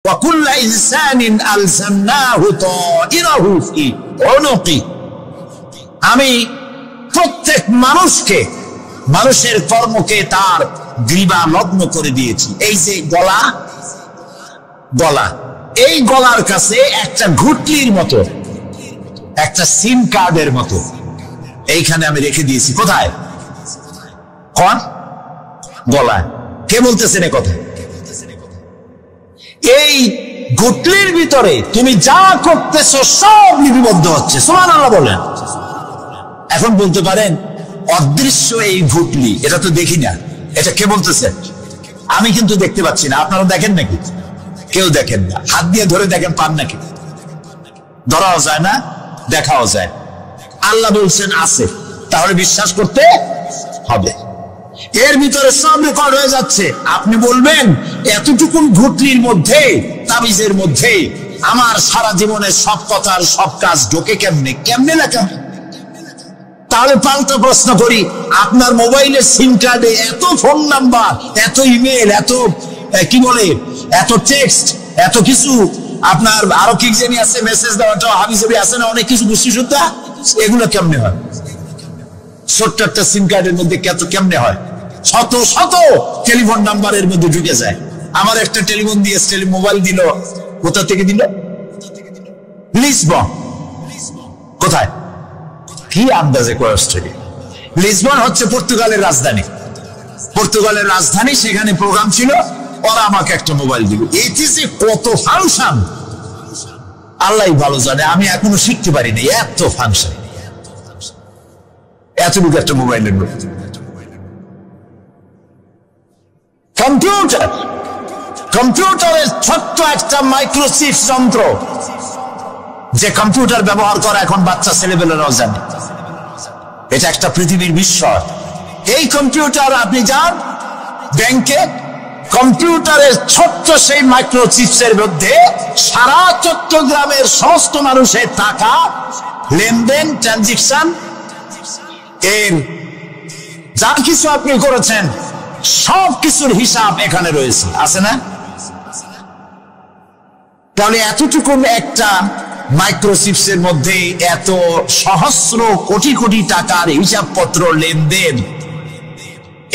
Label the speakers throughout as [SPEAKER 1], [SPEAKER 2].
[SPEAKER 1] ওয়াকুল্লা ইনসানিন আলজামনাহু তাইরাহু ফি উনুকি, আমি প্রত্যেক মানুষকে, মানুষের কর্মকে তার গ্রীবা লগ্ন করে দিয়েছি। এই যে গলা, গলা, এই গলার কাছে একটা ঘুটলির মতো, একটা সিম কার্ডের মতো এইখানে আমি রেখে দিয়েছি। কোথায়? কোন গলায়? কে বলতেছেন এ কথা? এই ঘুটলির ভিতরে তুমি যা করতেছো সব লিপিবদ্ধ হচ্ছে। সুবহানাল্লাহ বলেন। এখন বলতে পারেন অদৃশ্য এই ঘুটলি, এটা তো দেখি না, এটা কে বলতেছে? আমি কিন্তু দেখতে পাচ্ছি না। আপনারা দেখেন নাকি? কেউ দেখেন না। হাত দিয়ে ধরে দেখেন, পান নাকি? ধরাও যায় না, দেখাও যায়। আল্লাহ বলছেন আছে, তাহলে বিশ্বাস করতে হবে। এর ভিতরে সব রেকর্ড হয়ে যাচ্ছে। আপনি বলবেন এতটুকুন ঘুটলির মধ্যে, তাবিজের মধ্যে আমার সারা জীবনের সব কথার সব কাজ ঢোকে কেমনে? কেমনে লেখা? তাহলে পাল্টা প্রশ্ন করি, আপনার মোবাইলের সিম কার্ডে এত ফোন নাম্বার, এত ইমেল, এত কি বলে, এত টেক্সট, এত কিছু, আপনার আরো কি জানি আছে, মেসেজ দেওয়াটা হাবিজাবি আছে না, অনেক কিছু গোষ্ঠী সুদ্ধা, এগুলো কেমনে হয়? ছোট্ট একটা সিম কার্ডের মধ্যে কেমনে হয়? শত শত টেলিফোন নাম্বারের মধ্যে ঢুকে যায়। আমার একটা টেলিফোন দিয়ে মোবাইল দিল, কোথা থেকে দিল? লিসবন। কোথায়? কি আন্দাজে কয় অস্ট্রেলিয়া? লিসবন হচ্ছে পর্তুগালের রাজধানী। পর্তুগালের রাজধানী, সেখানে প্রোগ্রাম ছিল, ওরা আমাকে একটা মোবাইল দিল। এতে যে কত ফাংশন আল্লাহ ভালো জানে, আমি এখনো শিখতে পারিনি। এত ফাংশন, এতটুকু একটা মোবাইলের মধ্যে। কম্পিউটার, কম্পিউটারের ছোট্ট একটা মাইক্রোচিপ যন্ত্র, যে কম্পিউটার ব্যবহার করা এখন বাচ্চা ছেলেবেলারাও জানে। এটা একটা পৃথিবীর বিস্ময়। এই কম্পিউটার, আপনি যান ব্যাংকে, কম্পিউটারের ছোট্ট সেই মাইক্রোচিপসের মধ্যে সারা চট্টগ্রামের সমস্ত মানুষের টাকা লেনদেন, ট্রানজেকশন, এর যা কিছু আপনি করেছেন সব কিছুর হিসাব এখানে রয়েছে, আছে না? তাহলে এতটুকু একটা মাইক্রোচিপসের মধ্যে এত সহস্র কোটি কোটি টাকার হিসাবপত্র, লেনদেন,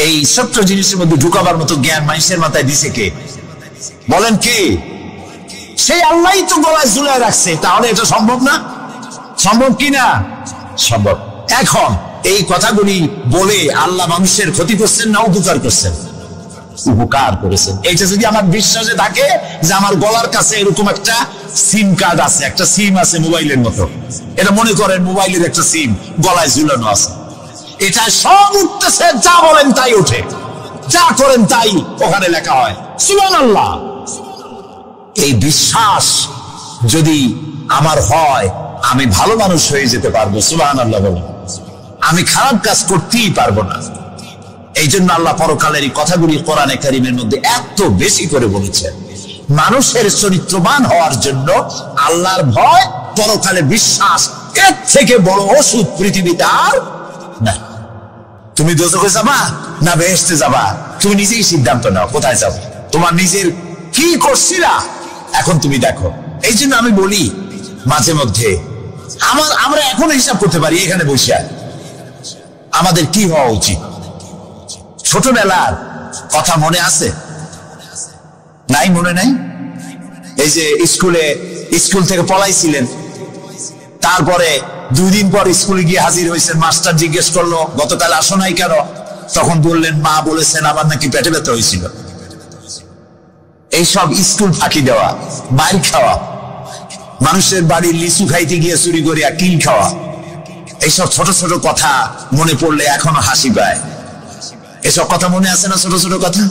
[SPEAKER 1] এই ছোট্ট জিনিসের মধ্যে ঢুকাবার মতো জ্ঞান মানুষের মাথায় দিছে কে? বলেন কে? সেই আল্লাহই তো গলায় ঝুলায় রাখছে। তাহলে এটা সম্ভব না? সম্ভব কি না? সম্ভব। এখন এই কথাগুলি বলে আল্লাহ মানুষের ক্ষতি করছেন না উপকার করছেন? উপকার করেছেন। এইটা যদি আমার বিশ্বাসে থাকে যে আমার গলার কাছে এরকম একটা সিম কার্ড আছে, একটা সিম আছে মোবাইলের মতো, এটা মনে করেন মোবাইলের একটা সিম গলায় ঝুলানো আছে, এটা সব উঠতেছে, যা বলেন তাই ওঠে, যা করেন তাই ওখানে লেখা হয়। সুবহানাল্লাহ। এই বিশ্বাস যদি আমার হয়, আমি ভালো মানুষ হয়ে যেতে পারবো। সুবহানাল্লাহ বলেন। আমি খারাপ কাজ করতেই পারবো না। এই জন্য আল্লাহ পরকালের এই কথাগুলি কোরআনে কারীমের মধ্যে এত বেশি করে বলেছেন। মানুষের চরিত্রবান হওয়ার জন্য আল্লাহর ভয়, পরকালে বিশ্বাস, এর থেকে বড় ওষুধ পৃথিবীতে আর না। তুমি দোজখে যাবা না বেহেশতে যাবা, তুমি নিজেই সিদ্ধান্ত নাও কোথায় যাবে। তোমার নিজের কি করছিলা এখন তুমি দেখো। এই জন্য আমি বলি মাঝে মধ্যে, আমরা এখন হিসাব করতে পারি এখানে বসে আমাদের কি হওয়া উচিত। ছোটবেলার কথা মনে আছে? নাই? মনে নাই? এই যে স্কুল থেকে পলাইছিলেন, তারপরে 2 দিন পর স্কুলে গিয়ে হাজির হয়েছেন, মাস্টার জিজ্ঞেস করলো গতকাল আসো নাই কেন? তখন বললেন মা বলেছেন আমার নাকি পেটে ব্যথা হয়েছিল। এইসব স্কুল ফাঁকি দেওয়া, মাইর খাওয়া, মানুষের বাড়ির লিচু খাইতে গিয়ে চুরি করিয়া কিল খাওয়া, এইসব ছোট ছোট কথা মনে পড়লে এখনো হাসি পায়। এসব কথা মনে আছে না? ছোট ছোট কথা,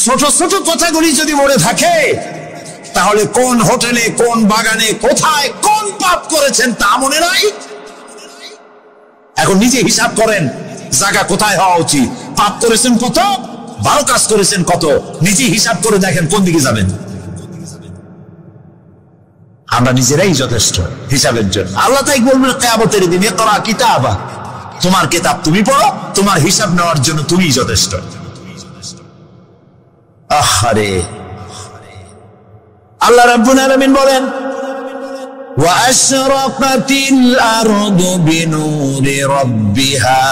[SPEAKER 1] ছোট ছোট কথাগুলি যদি মনে থাকে, তাহলে কোন হোটেলে, কোন বাগানে, কোথায় কোন পাপ করেছেন তা মনে নাই। এখন নিজে হিসাব করেন জায়গা কোথায় হওয়া উচিত, পাপ করেছেন কত, ভালো কাজ করেছেন কত, নিজে হিসাব করে দেখেন কোন দিকে যাবেন। আমরা নিজেরাই যথেষ্ট হিসাবের জন্য। আল্লাহ তাই বলবেন কিয়ামতের দিনে, ইকরা কিতাবা, তোমার কিতাব তুমি পড়ো, তোমার হিসাব নেওয়ার জন্য তুমিই যথেষ্ট। আহারে, আল্লাহ রাব্বুল আলামিন বলেন وأشرقت الأرض بنور ربها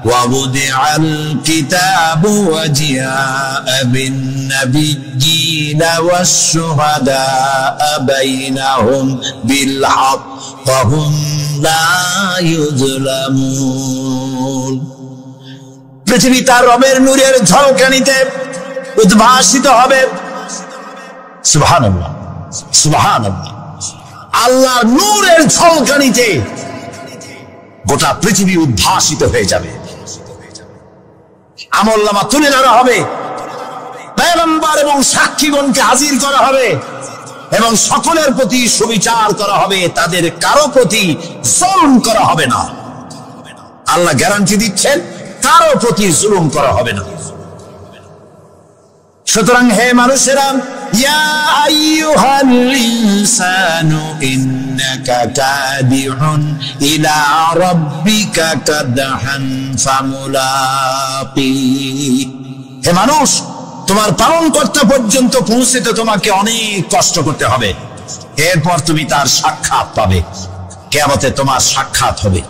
[SPEAKER 1] ووضع الكتاب وجاء بالنبيين والشهداء بينهم بالحق وهم لا يظلمون পৃথিবী তার রবের নূরের ঝলকানিতে উদ্ভাসিত হবে। সুবহানাল্লাহ, সুবহানাল্লাহ। আল্লাহর নূরের ঝলকানিতে গোটা পৃথিবী উদ্ভাসিত হয়ে যাবে। আমলনামা তুলে ধরা হবে, পয়গম্বর এবং সাক্ষীগণকে হাজির করা হবে এবং সকলের প্রতি সুবিচার করা হবে, তাদের কারো প্রতি জুলুম করা হবে না। আল্লাহ গ্যারান্টি দিচ্ছেন কারো প্রতি জুলুম করা হবে না। সুতরাং হে মানুষেরা, ইয়া আইয়ুহাল ইনসানু ইন্নাকা কাদিহুন ইলা রাব্বিকা কাদহান ফামুলাকি। হে মানুষ, তোমার পালনকর্তা পর্যন্ত পৌঁছতে তোমাকে অনেক কষ্ট করতে হবে, এরপর তুমি তার সাক্ষাৎ পাবে, কিয়ামতে তোমার সাক্ষাৎ হবে।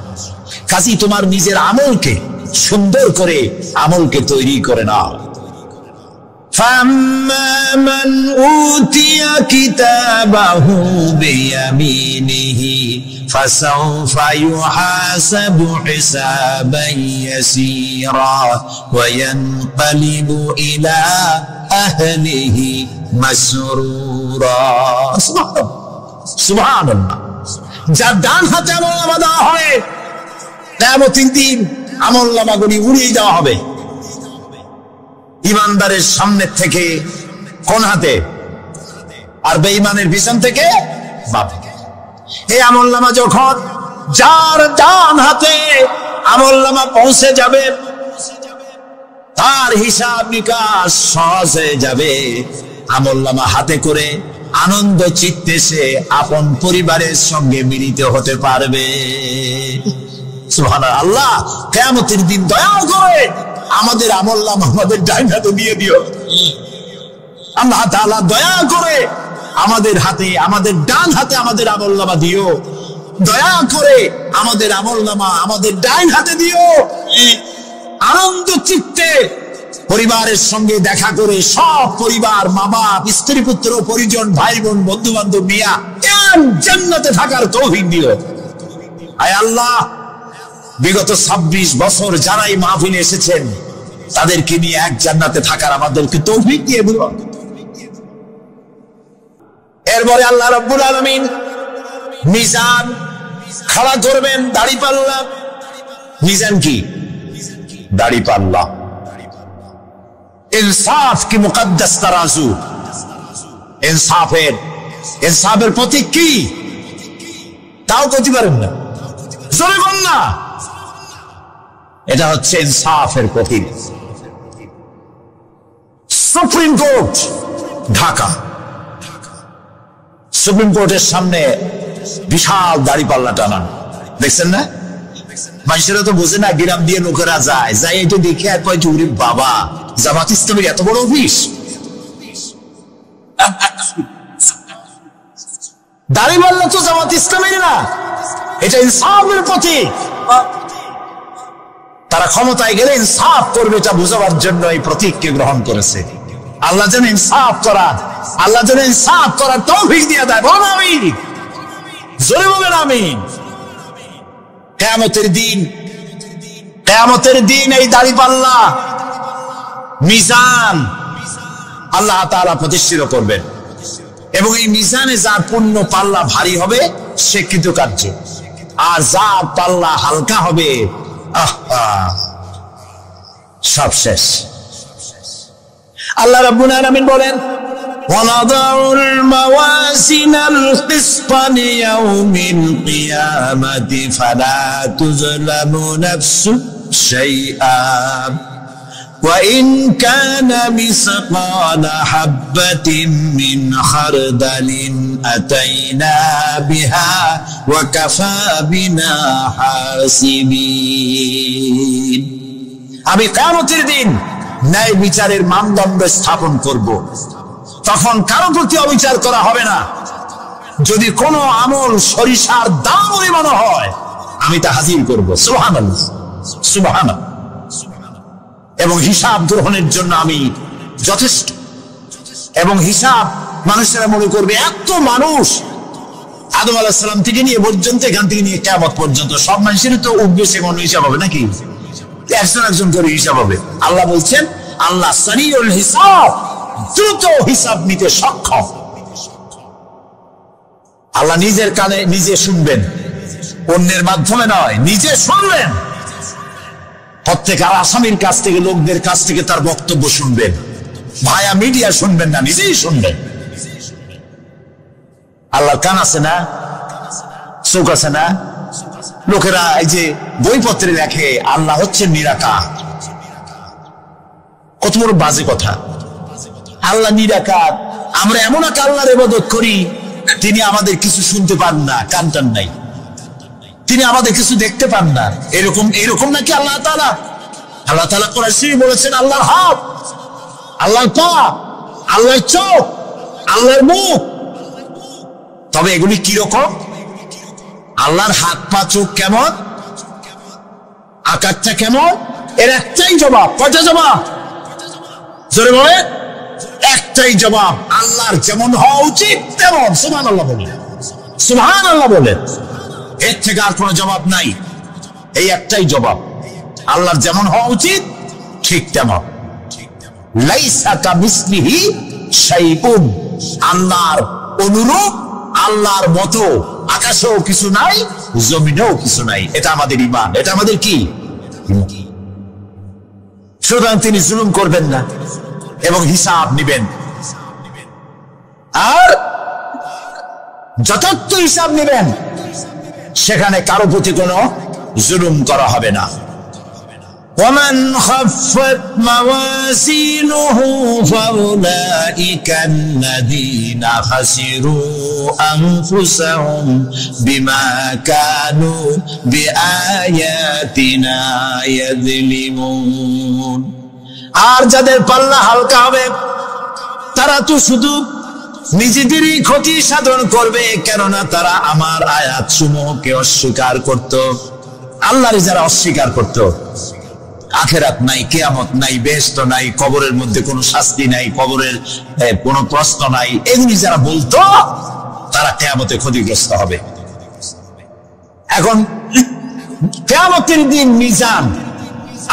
[SPEAKER 1] কাজী তোমার নিজের আমলকে সুন্দর করে আমলকে তৈরি করে নাও। فَأَمَّا مَنْ أُوتِيَ كِتَابَهُ بِيَمِينِهِ فَسَوْفَ يُحَاسَبُ حِسَابًا يَسِيرًا وَيَنْقَلِبُ إِلَى أَهْلِهِ مسرورا। সুবহানাল্লাহ। যার ডান হাতে আমলনামা দেওয়া হয়, কিয়ামতের দিন আমলনামাগুলি উড়িয়ে দেওয়া হবে। ইমানদারের সামনে থেকে কোন হাতে, আর বেঈমানের পিছন থেকে বাম হাতে। এই আমলনামা যখন যার ডান হাতে আমলনামা পৌঁছে যাবে, তার হিসাব নিকাশ সহজ হয়ে যাবে। আমলনামা হাতে করে আনন্দ চিত্তে সে আপন পরিবারের সঙ্গে মিলিত হতে পারবে। সুবহানাল্লাহ। আল্লাহ কিয়ামতের দিন দয়া করে আমাদের আমলনামা আমাদের ডান হাতে দিয়ে দিও। আল্লাহ তাআলা দয়া করে আমাদের হাতে, আমাদের ডান হাতে আমাদের আমলনামা দিও। দয়া করে আমাদের আমলনামা আমাদের ডান হাতে দিও। আনন্দ চিত্তে পরিবারের সঙ্গে দেখা করে সব পরিবার, মা বাপ, স্ত্রী পুত্র পরিজন, ভাই বোন, বন্ধু বান্ধব নিয়া জান্নাতে থাকার তৌফিক দিও। আয় আল্লাহ, বিগত 26 বছর যারাই মাহফিলে এসেছেন তাদেরকে নিয়ে এক জান্নাতে থাকার আমাদেরকে তৌফিক দিয়ে দিও। এরপরে আল্লাহ রাব্বুল আলামিন মিজান খাড়া করবেন, দাড়িপাল্লা। মিজান কি? দাড়িপাল্লা। ইনসাফ কি মুকদ্দাস তারাজু। ইনসাফের প্রতীক কি? তাও করতে পারেন না, জোরে বল না। এটা হচ্ছে ইনসাফের প্রতীক। সুপ্রিম কোর্ট ঢাকা, সুপ্রিম কোর্টের সামনে বিশাল দাড়িপাল্লা টানান, দেখছেন না? মানুষেরা তো বোঝে না, গ্রাম দিয়ে লোকেরা যায়, যাই এটা দেখে আর কয় চুরি, বাবা জামাত ইসলামের এত বড় অফিস। দাড়িপাল্লা তো জামাত ইসলামের না, এটা ইনসাফের প্রতীক। তারা ক্ষমতায় গেলে ইনসাফ করবে, এটা বোঝাবার জন্য এই প্রতীককে গ্রহণ করেছে। আল্লাহ যেন ইনসাফ করার, আল্লাহ যেন ইনসাফ করার তৌফিক দিয়ে দেয়। বলুন আমিন, জোরে বলেন আমিন। কিয়ামতের দিন এই দাড়িপাল্লা মিজান আল্লাহ তাআলা প্রতিষ্ঠিত করবেন এবং এই মিজানে যার পুণ্য পাল্লা ভারী হবে সে কৃতকার্য, আর যার পাল্লা হালকা হবে সব শেষ। আল্লাহ রাব্বুল আলামিন বলেন, وَنَضَعُ الْمَوَازِينَ الْقِسْطَ لِيَوْمِ الْقِيَامَةِ فَلَا تُظْلَمُ نَفْسٌ شَيْئًا وَإِنْ كَانَ مِثْقَالَ حَبَّةٍ مِّنْ خَرْدَلٍ أَتَيْنَا بِهَا وَكَفَى بِنَا حَاسِبِينَ। আমি কিয়ামতের দিন ন্যায় বিচারের মানদণ্ড স্থাপন করব। তখন কারো প্রতি অবিচার করা হবে না। যদি কোনো আমল সরিষার দাম পরিমাণ হয়, আমি তা হাজির করবো। সুবহানাল্লাহ, সুবহানাল্লাহ। এবং হিসাব গ্রহণের জন্য আমি যথেষ্ট। এবং হিসাব মানুষেরা মনে করবে এত মানুষ, আদম আলাইহিস সালাম থেকে নিয়ে পর্যন্ত, এখান থেকে নিয়ে কিয়ামত পর্যন্ত সব মানুষের তো উঠবে সে মনে হিসাব হবে নাকি? একজন একজন করে হিসাব হবে। আল্লাহ বলছেন, আল্লাহ সারিউল হিসাব, দ্রুত হিসাব নিতে সক্ষম। আল্লাহ নিজের কানে নিজে শুনবেন, অন্যের মাধ্যমে নয়, নিজে শুনবেন। প্রত্যেক আসামির কাছ থেকে, লোকদের কাছ থেকে তার বক্তব্য শুনবেন। ভায়া মিডিয়া শুনবেন না, নিজেই শুনবেন। আল্লাহর কান আছে না, চোখ আছে না? লোকেরা এই যে বইপত্রে লেখে আল্লাহ হচ্ছে নিরাকার, কত বড় বাজে কথা। আল্লাহ নিরাকার, আমরা এমন এক আল্লাহর ইবাদত করি, তিনি আমাদের কিছু শুনতে পান না, কান টান নাই। তিনি আমাদের কিছু দেখতে পান না, এরকম নাকি আল্লাহ তাআলা? আল্লাহ তাআলা কোরআন শরীফে বলেছেন আল্লাহর হাত, আল্লাহর পা, আল্লাহর চোখ, আল্লাহর মুখ। তবে এগুলি কিরকম? আল্লাহর হাত, পা, চোখ কেমন, আকারটা কেমন, এর একটাই জবাব। কয়টা জবাব? জোরে বলে, একটাই জবাব। আল্লাহর যেমন হওয়া উচিত তেমন। সুবহানাল্লাহ বলেন, সুবহানাল্লাহ বলেন। এর থেকে আর কোনো জবাব নাই, এই একটাই জবাব। আল্লাহর যেমন হওয়া উচিত ঠিক তেমন। লাইসা কামিসলিহি শাইউন, আল্লাহর অনুরূপ, আল্লাহর মতো আকাশেও কিছু নাই, জমিনেও কিছু নাই। এটা আমাদের ঈমান, এটা আমাদের কি? সুতরাং তিনি জুলুম করবেন না এবং হিসাব নিবেন, আর যথার্থ হিসাব নিবেন। সেখানে কারো প্রতি কোনো জুলুম করা হবে না। ومن خفت موازينه فأولئك الذين خسروا أنفسهم بما كانوا بآياتنا يظلمون। আর যাদের পাল্লা হালকা হবে তারা তো শুধু নিজেদেরই ক্ষতি সাধন করবে, কেননা তারা আমার আয়াত সমূহকে অস্বীকার করত। আল্লাহর যারা অস্বীকার করত, আখিরাত নাই, কিয়ামত নাই, বেহেশত নাই, কবরের মধ্যে কোনো শাস্তি নাই, কবরের কোনো প্রশ্ন নাই, এগুলি যারা বলতো তারা কিয়ামতে ক্ষতিগ্রস্ত হবে। এখন কিয়ামতের দিন মিজান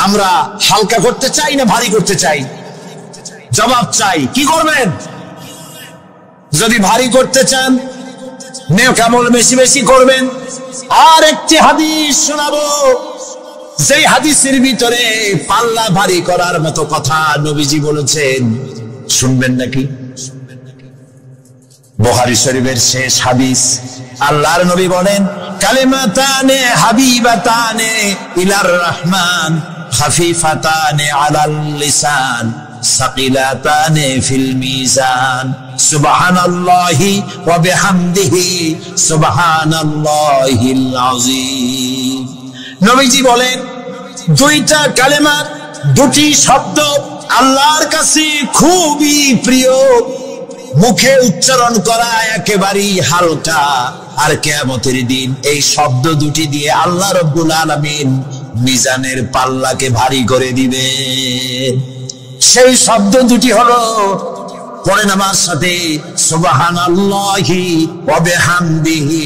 [SPEAKER 1] আমরা হালকা করতে চাই না ভারী করতে চাই? জবাব চাই। কি করবেন? যদি ভারী করতে চান, নেক আমল বেশি বেশি করবেন। আর একটি হাদিস শোনাবো, যেই হাদিসের ভিতরে পাল্লা ভারী করার মতো কথা নবীজি বলেছেন। শুনবেন নাকি? বুখারী শরীফের শেষ হাদিস। আল্লাহর নবী বলেন, কালিমাতানে হাবিবাতানে ইলার রহমান খাফিফাতানে আলাল লিসান সাকিলাতানে ফিল মিজান সুবহানাল্লাহি ওয়া বিহামদিহি সুবহানাল্লাহিল আযীম। নবীজি বলেন, দুইটা কালেমা, দুটি শব্দ আল্লাহর কাছে খুবই প্রিয়, মুখে উচ্চারণ করা একেবারেই হালকা। আর কিয়ামতের দিন এই শব্দ দুটি দিয়ে আল্লাহ রাব্বুল আলামিন মিজানের পাল্লাকে ভারী করে দিবে। সেই শব্দ দুটি হলো, পড়েন আমার সাথে, সুবহানাল্লাহি ওয়া বিহামদিহি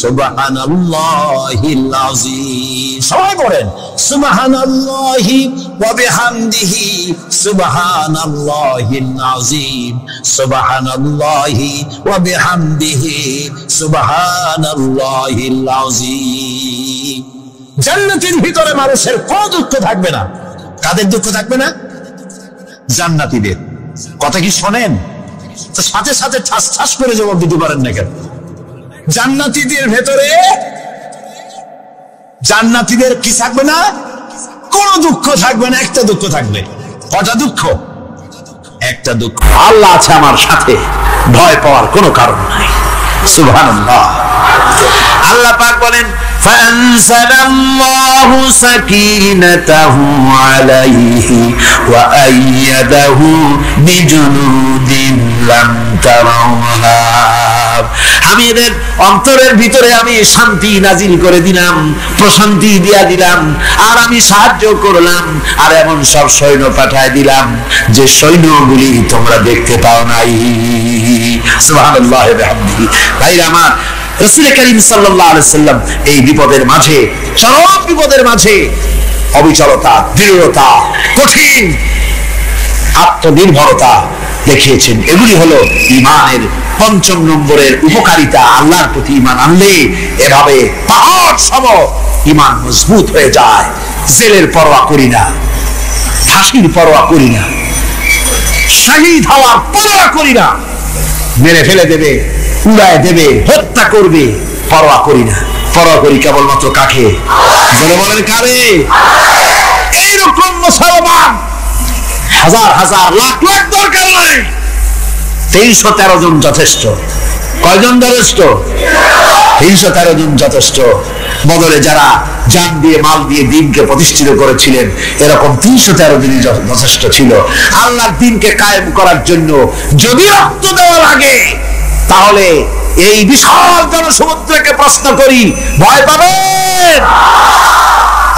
[SPEAKER 1] সুবহানাল্লাহিল আযীম। সবাই পড়েন, সুবহানাল্লাহি ওয়া বিহামদিহি সুবহানাল্লাহিল আযীম সুবহানাল্লাহি ওয়া বিহামদিহি সুবহানাল্লাহিল আযীম। জান্নাতের ভিতরে মানুষের কোনো দুঃখ থাকবে না। কাদের দুঃখ থাকবে না? জান্নাতীদের। কথা কি শোনেন? তো সাথে সাথে ঠাস ঠাস করে জবাব দিতে পারেন না কেন? জান্নাতীদের ভেতরে, জান্নাতীদের কি থাকবে না? কোনো দুঃখ থাকবে না। একটা দুঃখ থাকবে। কটা দুঃখ? একটা দুঃখ, আল্লাহ আছে আমার সাথে, ভয় পাওয়ার কোনো কারণ নাই। সুবহানাল্লাহ। আল্লাহ পাক বলেন ফানসালাল্লাহু সাকিনাতাহু আলাইহি ওয়া আইয়াদাহু বিজুনুদিন লাম তারাউহা। আমি এদের অন্তরের ভিতরে আমি শান্তি নাজিল করে দিলাম, প্রশান্তি দিয়া দিলাম, আর আমি সাহায্য করলাম, আর এমন সব সৈন্য পাঠায় দিলাম যে সৈন্যগুলি তোমরা দেখতে পাও নাই। সুবহানাল্লাহ ওয়া বিহামদিহি। ভাইরা আমার, রাসূল করিম সাল্লাল্লাহু আলাইহি সাল্লাম এই বিপদের মাঝে, চরম বিপদের মাঝে অবিচলতা, দৃঢ়তা, কঠিন আত্মনির্ভরতা দেখিয়েছেন। এগুলি হলো ঈমানের পঞ্চম নম্বরের উপকারিতা। আল্লাহর প্রতি ঈমান আনলে এভাবে পাহাড় সম ঈমান মজবুত হয়ে যায়। জেলের পরোয়া করি না, ফাঁসির পরোয়া করি না, শহীদ হওয়ার পরোয়া করি না, মেরে ফেলে দেবে, উড়ায় দেবে, হত্যা করবে, পরোয়া করি না। পরোয়া করি কেবলমাত্র কাকে? জোরে বলেন কারে? এইরকম মুসলমান হাজার হাজার লাখ লাখ দরকার নাই, 313 জন যথেষ্ট। কয়জন যথেষ্ট? 313 জন যথেষ্ট। বদলে যারা জান দিয়ে, মাল দিয়ে দ্বীনকে প্রতিষ্ঠিত করেছিলেন, এরকম 313 জনই যথেষ্ট ছিল। আল্লাহর দ্বীনকে কায়েম করার জন্য যদি রক্ত দেওয়া লাগে, তাহলে এই বিশাল জনসমুদ্রকে প্রশ্ন করি, ভয় পাবেন?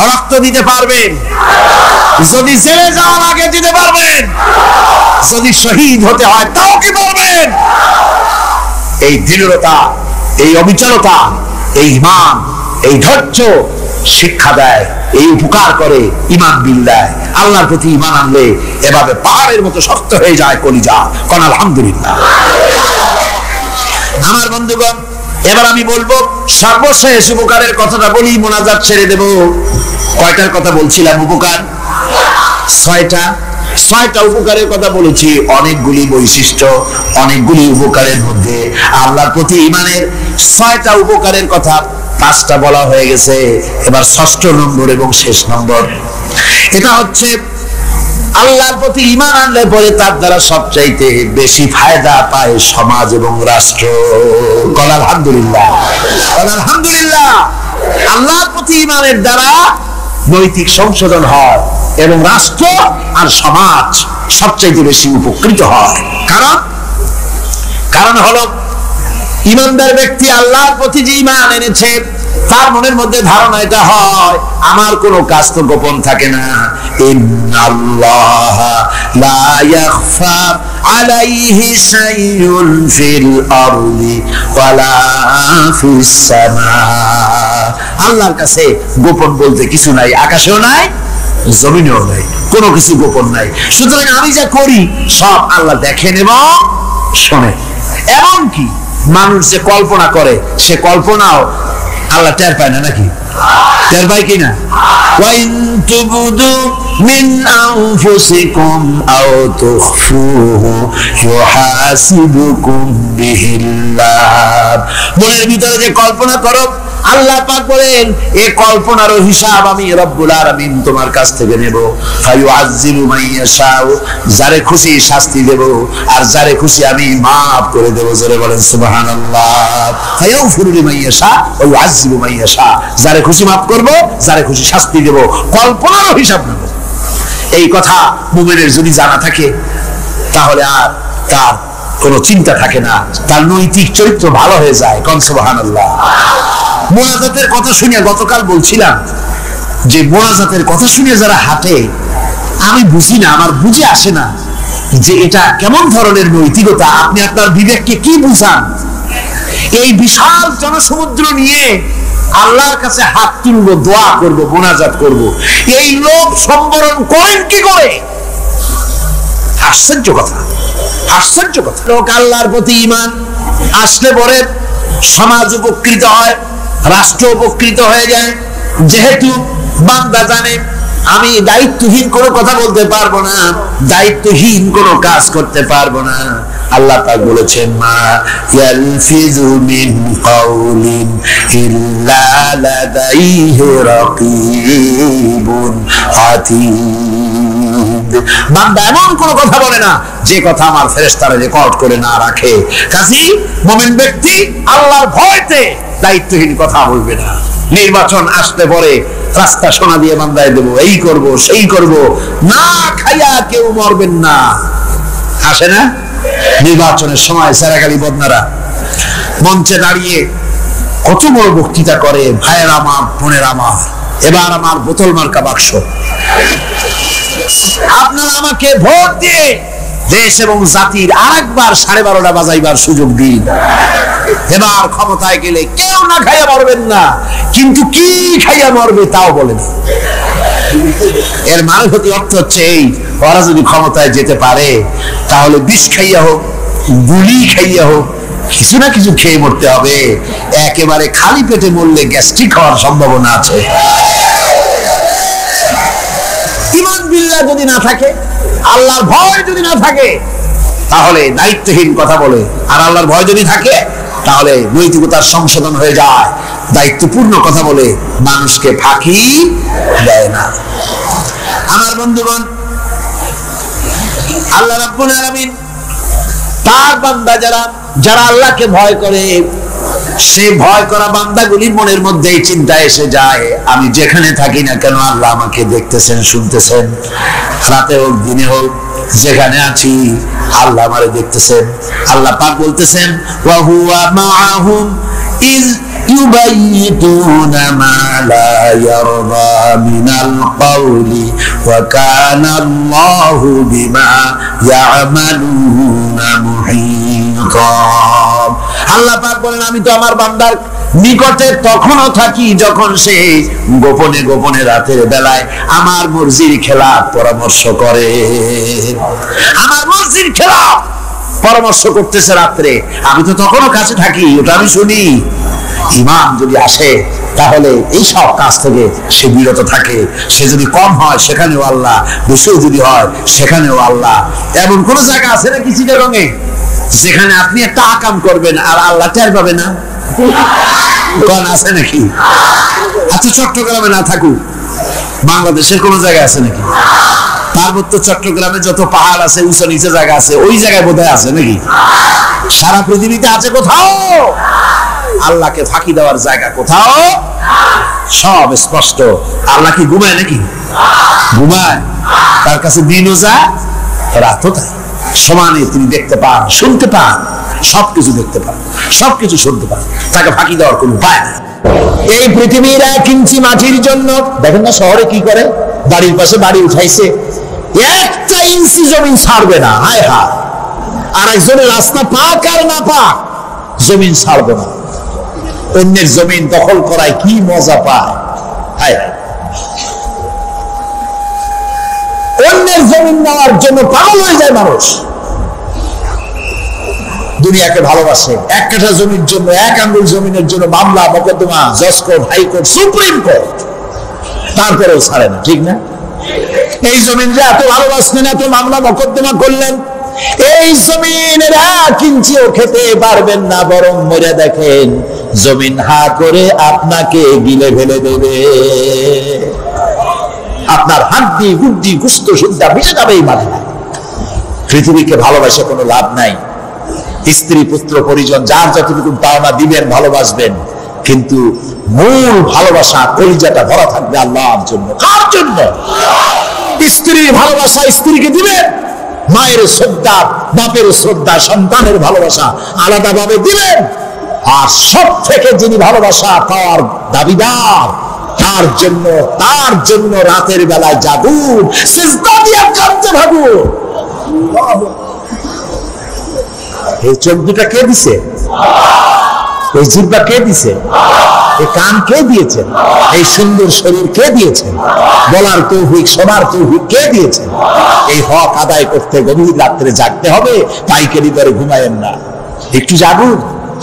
[SPEAKER 1] রক্ত দিতে পারবেন? যদি জেলে যাওয়া লাগে দিতে পারবেন? যদি শহীদ হতে হয় তাও কি পারবেন? এই দৃঢ়তা, এই অবিচলতা, এই ঈমান, এই ধৈর্য শিক্ষা দেয়, এই উপকার করে, ঈমান বিল্লাহ। আল্লাহর প্রতি ঈমান আনলে এভাবে পাহাড়ের মতো শক্ত হয়ে যায় কলিজা। কোন আলহামদুলিল্লাহ। আমার বন্ধুগণ, এবার আমি বলবো সর্বশেষ উপকারের কথাটা বলি, মোনাজাত ছেড়ে দেব। কয়টার কথা বলছিলাম? উপকার 6টা। 6টা উপকারের কথা বলেছি। অনেকগুলি বৈশিষ্ট্য, অনেকগুলি উপকারের মধ্যে আল্লাহর প্রতি ঈমানের 6টা উপকারের কথা 5টা বলা হয়ে গেছে। এবার 6ষ্ঠ নম্বর এবং শেষ নম্বর, এটা হচ্ছে আল্লাহর প্রতি ঈমান আনলে পরে তার দ্বারা সবচাইতে বেশি ফায়দা পায় সমাজ এবং রাষ্ট্র। বল আলহামদুলিল্লাহ, বল আলহামদুলিল্লাহ। আল্লাহর প্রতি ঈমানের দ্বারা নৈতিক সংশোধন হয় এবং রাষ্ট্র আর সমাজ সবচাইতে বেশি উপকৃত হয়। কারণ হলো ঈমানদার ব্যক্তি আল্লাহর প্রতি যে ঈমান এনেছে, তার মনের মধ্যে ধারণা এটা হয়, আমার কোনো কাজ তো গোপন থাকে না। ইন্নাল্লাহ লা ইয়াখফা আলাইহি শাইউন ফিল আরদি ওয়ালা ফিস সামা। আল্লাহর কাছে গোপন বলতে কিছু নাই, আকাশেও নাই, জমিনেও নাই, কোনো কিছু গোপন নাই। সুতরাং আমি যা করি সব আল্লাহ দেখেন এবং শোনেন। এমনকি মানুষ যে কল্পনা করে, সে কল্পনাও আল্লাহ টের পায় না, নাকি? টের পায় কিনা? ওয়াইন তুবদু মিন আনফুসিকুম আও তুখফুহু ইউহাসিবুকুম বিহিল্লাহ। মনের ভিতরে যে কল্পনা করো, আল্লাহ পাক বলেন এই কল্পনারও হিসাব আমি রব্বুল আলামিন তোমার কাছ থেকে নেব। ফায়ুআযযিবু মান ইয়াশাউ, যারে খুশি শাস্তি দেব, আর যারে খুশি আমি maaf করে দেব। জোরে বলেন সুবহানাল্লাহ। ফায়াগফিরু লিমান ইয়াশা ওয়া ইউআযযিবু মান ইয়াশা, যারে খুশি maaf করব, যারে খুশি শাস্তি দেব, কল্পনারও হিসাব নেব। এই কথা মুমিনের যদি জানা থাকে, তাহলে আর তার কোনো চিন্তা থাকে না, তার নৈতিক চরিত্র ভালো হয়ে যায়। কোন সুবহানাল্লাহ। মোনাজাতের কথা শুনে গতকাল বলছিলাম যে মোনাজাতের কথা শুনে যারা হাঁটে, আমি বুঝি না, আমার বুঝে আসে না যে এটা কেমন ধরনের নৈতিকতা। আপনি আপনার বিবেককে কি বুঝান? এই বিশাল জনসমুদ্র নিয়ে আল্লাহর কাছে হাত তুলব, দোয়া করব, মোনাজাত করব, এই লোক সম্বরণ করেন কি করে? আশ্চর্য কথা, আশ্চর্য কথা। লোক আল্লাহর প্রতি ঈমান আসলে পরে সমাজ উপকৃত হয়, রাষ্ট্র উপকৃত হয়ে যায়। যেহেতু বান্দা জানে আমি দায়িত্বহীন কোনো কথা বলতে পারবো না, দায়িত্বহীন কোনো কাজ করতে পারবো না। আল্লাহ পাক বলেছেন, মা ইয়ালফিযু মিন কাউলিন ইল্লা লাদাইহি রাকীবুন আতীদ। বান্দা এমন কোনো কথা বলে না যে কথা আমার ফেরেশতারা রেকর্ড করে না রাখে। কাজী মুমিন ব্যক্তি আল্লাহর ভয়তে দায়িত্বহীন কথা বলবে না। নির্বাচন আসতে পরে রাস্তা সোনা দিয়ে বান্দায় দেব, এই করব সেই করব, না খাইয়া কেউ মরবেন না। আসে না নির্বাচনের সময় সেরাগালি বদনারা মঞ্চে দাঁড়িয়ে কত বড় বক্তৃতা করে, ভাইয়ের আমার বোনের আমার, এবার আমার বোতল মার্কা বাক্স, আপনারা আমাকে ভোট দিয়ে দেশ এবং জাতির আরেকবার 12:30 বাজাইবার সুযোগ দিন। এবার ক্ষমতায় গেলে কেউ না খাইয়া মরবেন না, কিন্তু কি খাইয়া মরবে তাও বলে না। এর মানবতী অর্থ হচ্ছে এই, ওরা যদি ক্ষমতায় যেতে পারে তাহলে বিষ খাইয়া হোক, গুলি খাইয়া হোক, কিছু না কিছু খেয়ে মরতে হবে। একেবারে খালি পেটে মরলে গ্যাস্ট্রিক হওয়ার সম্ভাবনা আছে। ঈমান বিল্লাহ যদি না থাকে, আল্লাহর ভয় যদি না থাকে, তাহলে দায়িত্বহীন কথা বলে। আর আল্লাহর ভয় যদি থাকে তাহলে নৈতিকতার সংশোধন হয়ে যায়, দায়িত্বপূর্ণ কথা বলে, মানুষকে ফাঁকি দেয় না। আমার বন্ধুগণ, আল্লাহ রাব্বুল আলামিন তার বান্দা যারা আল্লাহকে ভয় করে, সে ভয় করা বান্দাগুলির মনের মধ্যে এই চিন্তা এসে যায়, আমি যেখানে থাকি না কেন আল্লাহ আমাকে দেখতেছেন, শুনতেছেন, রাতে হোক দিনে হোক, যেখানে আছি আল্লাহ আমারে দেখতেছেন। আল্লাহ পাক বলতেছেন, ওয়া হুয়া মাআহুম ইয ইউবাইয়িতুনা মা লা ইয়ারদা মিনাল কওলি ওয়া কানা আল্লাহু বিমা ইয়ামালুনা মুহীতা। আল্লাহ পাক বলেন, আমি তো আমার বান্দার নিকটে তখনও থাকি যখন সে গোপনে গোপনে রাতের বেলায় আমার মর্জির খেলাফ পরামর্শ করে। আমার মর্জির খেলাফ পরামর্শ করতেছে রাত্রে, আমি তো তখনও কাছে থাকি, ওটা আমি শুনি। ঈমান যদি আসে তাহলে এই সব কাজ থেকে সে বিরত থাকে। সে যদি কম হয় সেখানেও আল্লাহ, বেশিও যদি হয় সেখানেও আল্লাহ। এমন কোন জায়গা আছে নাকি চিটাগংয়ে যেখানে আপনি একটা আকাম করবেন আর আল্লাহ টের পাবে না? কোন আছে নাকি? আচ্ছা, চট্টগ্রামে না থাকুক, বাংলাদেশের কোন জায়গায় আছে নাকি? পার্বত্য চট্টগ্রামে যত পাহাড় আছে, উঁচু নিচে জায়গা আছে, ওই জায়গায় বোধহয় আছে নাকি? সারা পৃথিবীতে আছে কোথাও? আল্লাহকে ফাঁকি দেওয়ার জায়গা কোথাও? সব স্পষ্ট। আল্লাহ কি ঘুমায় নাকি? ঘুমায়? তার কাছে দিনও যায়, রাতও তাই। সমানে তিনি দেখতে পান, শুনতে পান, সবকিছু দেখতে পান, সবকিছু শুনতে পান। তাকে ফাঁকি দেওয়ার কোন উপায় নেই। এই পৃথিবীর 1 ইঞ্চি মাটির জন্য দেখেন না শহরে কি করে, বাড়ির পাশে বাড়ি উঠাইছে, 1 ইঞ্চি জমিন ছাড়বে না। হায় হায়, আর একজনের রাস্তা পাক আর না পাক, জমিন ছাড়বে না। অন্যের জমিন দখল করায় কি মজা পায়। হায়, অন্যের জমিন নেওয়ার জন্য পাগল হয়ে যায় মানুষ। দুনিয়াকে ভালোবাসে, 1 কাঠা জমির জন্য, 1 আঙ্গুল জমিনের জন্য মামলা মোকদ্দমা, জজ কোর্ট, হাইকোর্ট, সুপ্রিম কোর্ট, তারপরেও ছাড়ে না। ঠিক না? এই জমিনটা এত ভালোবাসলেন, এত মামলা মোকদ্দমা করলেন, এই জমিনের 1 ইঞ্চিও খেতে পারবেন না, বরং মরে দেখেন জমিন হা করে আপনাকে গিলে ফেলে দেবে। আপনার হাড্ডি গুড্ডি গুস্ত সুদ্ধা মিশে যাবে এই মাটি। পৃথিবীকে ভালোবাসে কোনো লাভ নাই। স্ত্রী পুত্র পরিজন যার যতটুকু পাওনা দিবেন, ভালোবাসবেন, কিন্তু মূল ভালোবাসা কলিজাটা ভরা থাকবে আল্লাহর জন্য। কার জন্য? স্ত্রীর ভালোবাসা স্ত্রীকে দিবেন, মায়ের শ্রদ্ধা, বাপের শ্রদ্ধা, সন্তানের ভালোবাসা আলাদাভাবে দিবেন। আর সব থেকে যিনি ভালোবাসা পাওয়ার দাবিদার, তার জন্য রাতের বেলায় জাগুন, সিজদা দিয়ে কাঁদতে থাকুন। এই চোখ দুটা কে দিছে? এই জিহ্বা কে দিছে? এই কান কে দিয়েছেন? এই সুন্দর শরীর কে দিয়েছেন? বলার তৌফিক, শোনার তৌফিক কে দিয়েছেন? এই হক আদায় করতে গভীর রাত্রে জাগতে হবে, পাইকারি দরে ঘুমায়েন না, একটু জাগুন,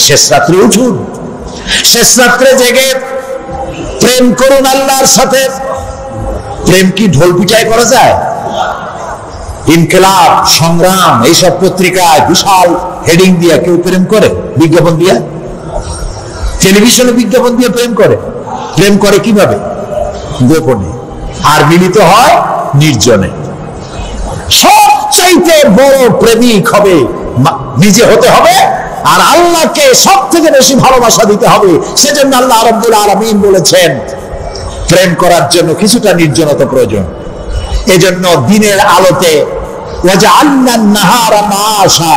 [SPEAKER 1] শেষ রাত্রে উঠুন, শেষ রাত্রে জেগে প্রেম করুন আল্লাহর সাথে। প্রেম কি ঢোল পিটাই করা যায়? ইনকিলাব, সংগ্রাম, এইসব পত্রিকায় বিশাল হেডিং দিয়ে কেউ প্রেম করে? বিজ্ঞাপন দিয়ে, টেলিভিশনে বিজ্ঞাপন দিয়ে প্রেম করে। প্রেম করে কিভাবে? গোপনে। আর মিলিত হয় নির্জনে। সবচাইতে বড় প্রেমিক হবে নিজে হতে হবে, আর আল্লাহকে সব থেকে বেশি ভালোবাসা দিতে হবে। সেজন্য আল্লাহ রাব্বুল আলামিন বলেছেন প্রেম করার জন্য কিছুটা নির্জনতা প্রয়োজন। এজন্য দিনের আলোতে ওয়াজআলনান নাহারা মাআশা,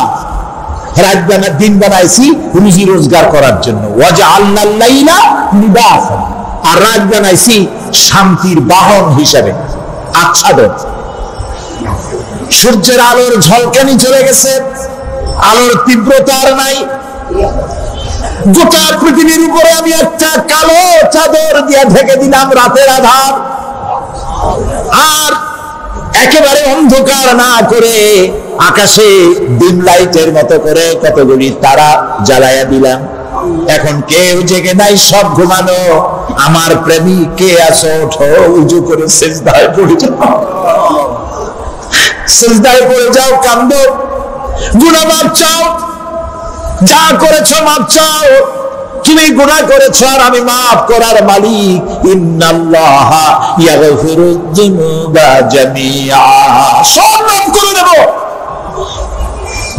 [SPEAKER 1] দিন বানাইছি রুজি রোজগার করার জন্য, ওয়াজআলনাল লাইলা লিবাসা, আর রাত বানাইছি শান্তির বাহন হিসেবে, আচ্ছাদন। সূর্যের আলোর ঝলকানি চলে গেছে, আলোর তীব্রতা আর নাই। গোটা পৃথিবীর উপরে আমি একটা কালো চাদর দিয়ে ঢেকে দিলাম রাতের আধার, আর একেবারে অন্ধকার না করে আকাশে ডিম লাইটের মতো করে কতগুলি তারা জ্বালাইয়া দিলাম। এখন কেউ জেগে নাই, সব ঘুমানো। আমার প্রেমিক কে আছো, ওঠো, উজু করে সিজদায় পড়ে যাও, সিজদায় পড়ে যাও, কান্দো, গুনাহ মাফ চাও, যা করেছো মাফ চাও। তুমি গুনাহ করেছো আর আমি মাফ করার মালিক। ইন্নাল্লাহা ইয়াগফিরুয যুনুবা জামিআ, সব মাফ করে দেব,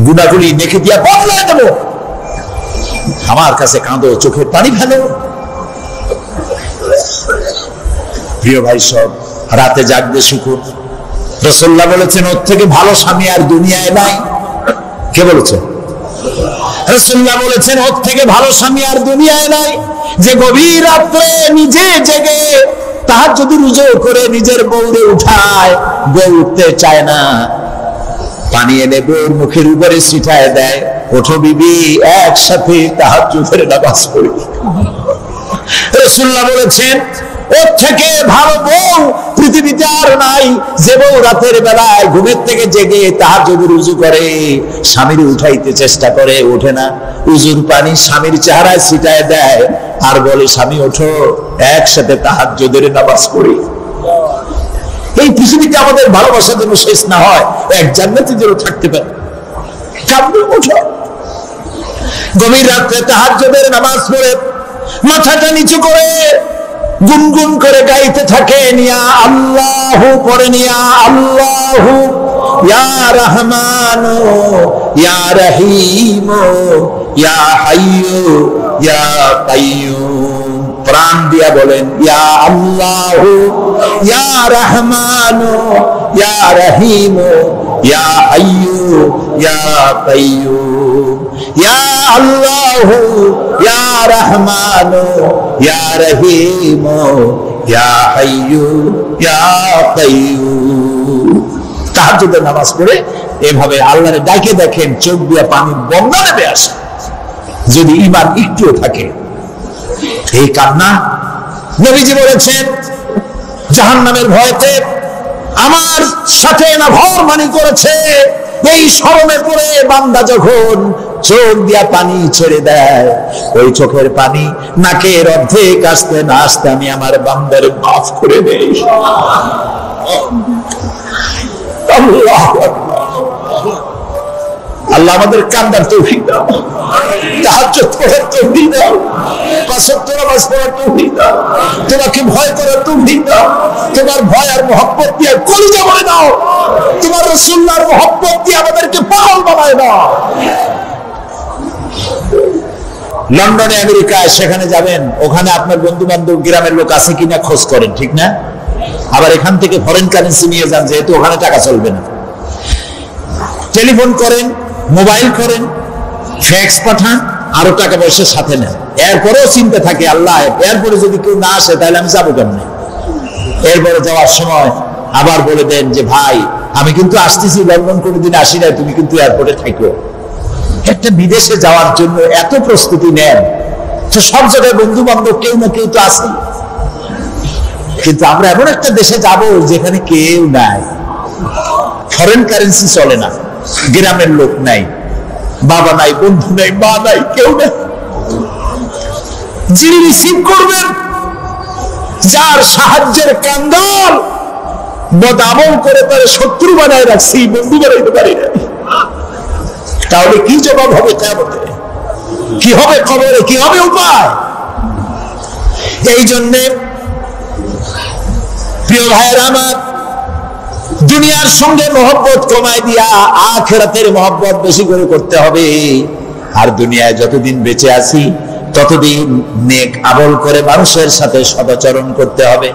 [SPEAKER 1] গুনাহগুলি নেকি দিয়া বদলায় দেব। আমার কাছে কাঁদো, চোখের পানি ফেলো। প্রিয় ভাই, সব রাতে জাগবে শুকুর। রাসূলুল্লাহ বলেছেন ওর থেকে ভালো স্বামী আর দুনিয়ায় নাই। কে বলেছেন? রাসূলুল্লাহ বলেছেন ওর থেকে ভালো স্বামী আর দুনিয়ায় নাই, যে গভীর রাত্রে নিজে জেগে তাহাজ্জুদের রুজু করে নিজের বউরে উঠায়, বউ উঠতে চায় না, পানি এনে বউর মুখের উপরে ছিটায় দেয়, ওঠো বিবি একসাথে তাহাজ্জুদের নামাজ পড়ি। রাসূলুল্লাহ বলেছেন ওর থেকে ভালো বউ পৃথিবীতে আর নাই, যে বউ রাতের বেলায় ঘুমের থেকে জেগে তাহাজ্জুদের ওযু করে, স্বামীর উঠাইতে চেষ্টা করে, ওঠে না, ওযুর পানি স্বামীর চেহারায় ছিটায় দেয় আর বলে স্বামী ওঠো একসাথে তাহাজ্জুদের নামাজ পড়ি। এই পৃথিবীতে আমাদের ভালোবাসা যেন শেষ না হয়, এক জান্নাতে যেন থাকতে পারে। কাঁদবে, ওঠো। গভীর রাত্রে তাহাজ্জুদের নামাজ পড়ে মাথাটা নিচু করে গুনগুন করে গাইতে থাকেন, ইয়া আল্লাহু, পড়েন ইয়া আল্লাহু, ইয়া রহমানু, ইয়া রহিমু, ইয়া হাইয়ু, ইয়া কাইয়ুম। প্রাণ দিয়া বলেন ইয়া আল্লাহু, ইয়া রহমানু, ইয়া রহিমু, ইয়া হাইয়ু, ইয়া কাইয়ুম। ইয়া আল্লাহু, ইয়া রহমানু, ইয়া রহিমু, ইয়া হাইয়ু, ইয়া কাইয়ুম। তাহাজ্জুদের নামাজ পড়ে এভাবে আল্লাহরে ডাকে দেখেন, চোখ দিয়ে পানি বন্যা নেমে আসে যদি ঈমান একটুও থাকে। এই কান্না, নবীজি বলেছেন জাহান্নামের ভয়তে আমার সাথে না ভরমানি করেছে। এই শরমে পড়ে বান্দা যখন চোখ দিয়া পানি ছেড়ে দেয়, ওই চোখের পানি নাকের অর্ধেক আসতে না আসতে আমি আমার বান্দারে মাফ করে দেই। আল্লাহ আমাদের কান্দার তৌফিক দাও, তাহাজ্জুদ পড়ার তৌফিক দাও, পাঁচ ওয়াক্ত নামাজ পড়ার তৌফিক দাও, তোমাকে ভয় করার তৌফিক দাও, তোমার ভয় আর মহব্বত দিয়ে কলিজা ভরে দাও, তোমার রাসূলুল্লাহর মহব্বত দিয়ে আমাদেরকে পাগল বানায় দাও। লন্ডনে, আমেরিকায়, সেখানে যাবেন, ওখানে আপনার বন্ধু বান্ধব গ্রামের লোক আছে কিনা খোঁজ করেন, ঠিক না? আবার এখান থেকে ফরেন কারেন্সি নিয়ে যান, যেহেতু ওখানে টাকা চলবে না। টেলিফোন করেন, মোবাইল করেন, ফ্যাক্স পাঠান, আরো টাকা পয়সার সাথে নেন। এরপরেও চিন্তা থাকে আল্লাহ, এরপরে যদি কেউ না আসে তাহলে আমি যাবো কেমনে? এরপরে যাওয়ার সময় আবার বলে দেন যে ভাই আমি কিন্তু আসতেছি, লন্ডন কোনোদিন আসি নাই, তুমি কিন্তু এয়ারপোর্টে থাকো। একটা বিদেশে যাওয়ার জন্য এত প্রস্তুতি নেন, তো সব জায়গায় বন্ধু বান্ধব কেউ না কেউ তো আছে, কিন্তু আমরা এমন একটা দেশে যাব যেখানে কেউ নাই, ফরেন কারেন্সি চলে না, গ্রামের লোক নাই, বাবা নাই, বন্ধু নাই, মা নাই, কেউ নাই। যিনি রিসিভ করবেন, যার সাহায্যের কান্দাল বদামল করে তারা শত্রু বানায় রাখছি, বন্ধু বানাইতে পারি না, তাহলে কি জবাব হবে কিয়ামতে? কি হবে কবরে? কি হবে উপায়? এই জন্যে প্রিয় ভাইয়েরা আমার, দুনিয়ার সঙ্গে মহব্বত কমায় দিয়া আখিরাতের মহব্বত বেশি করে করতে হবে। আর দুনিয়ায় যতদিন বেঁচে আছি ততদিন নেক আমল করে মানুষের সাথে সদাচরণ করতে হবে।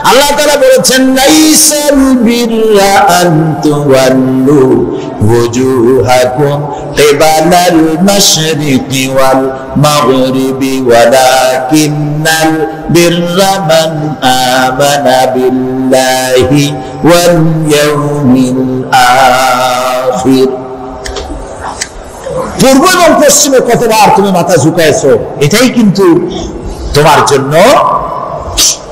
[SPEAKER 1] আল্লাহ তাআলা বলেছেন, লাইসাল বিররা আন তুওয়াল্লু ওয়াজুহাকুম কিবালাল মাশরিকি ওয়াল মাগরিবি ওয়ালাকিন্নাল বিররা মান আমানা বিল্লাহি ওয়াল ইয়াউমিল আখির। পূর্ব এবং পশ্চিমে কতবার তুমি মাথা ঝুঁকাইছো, এটাই কিন্তু তোমার জন্য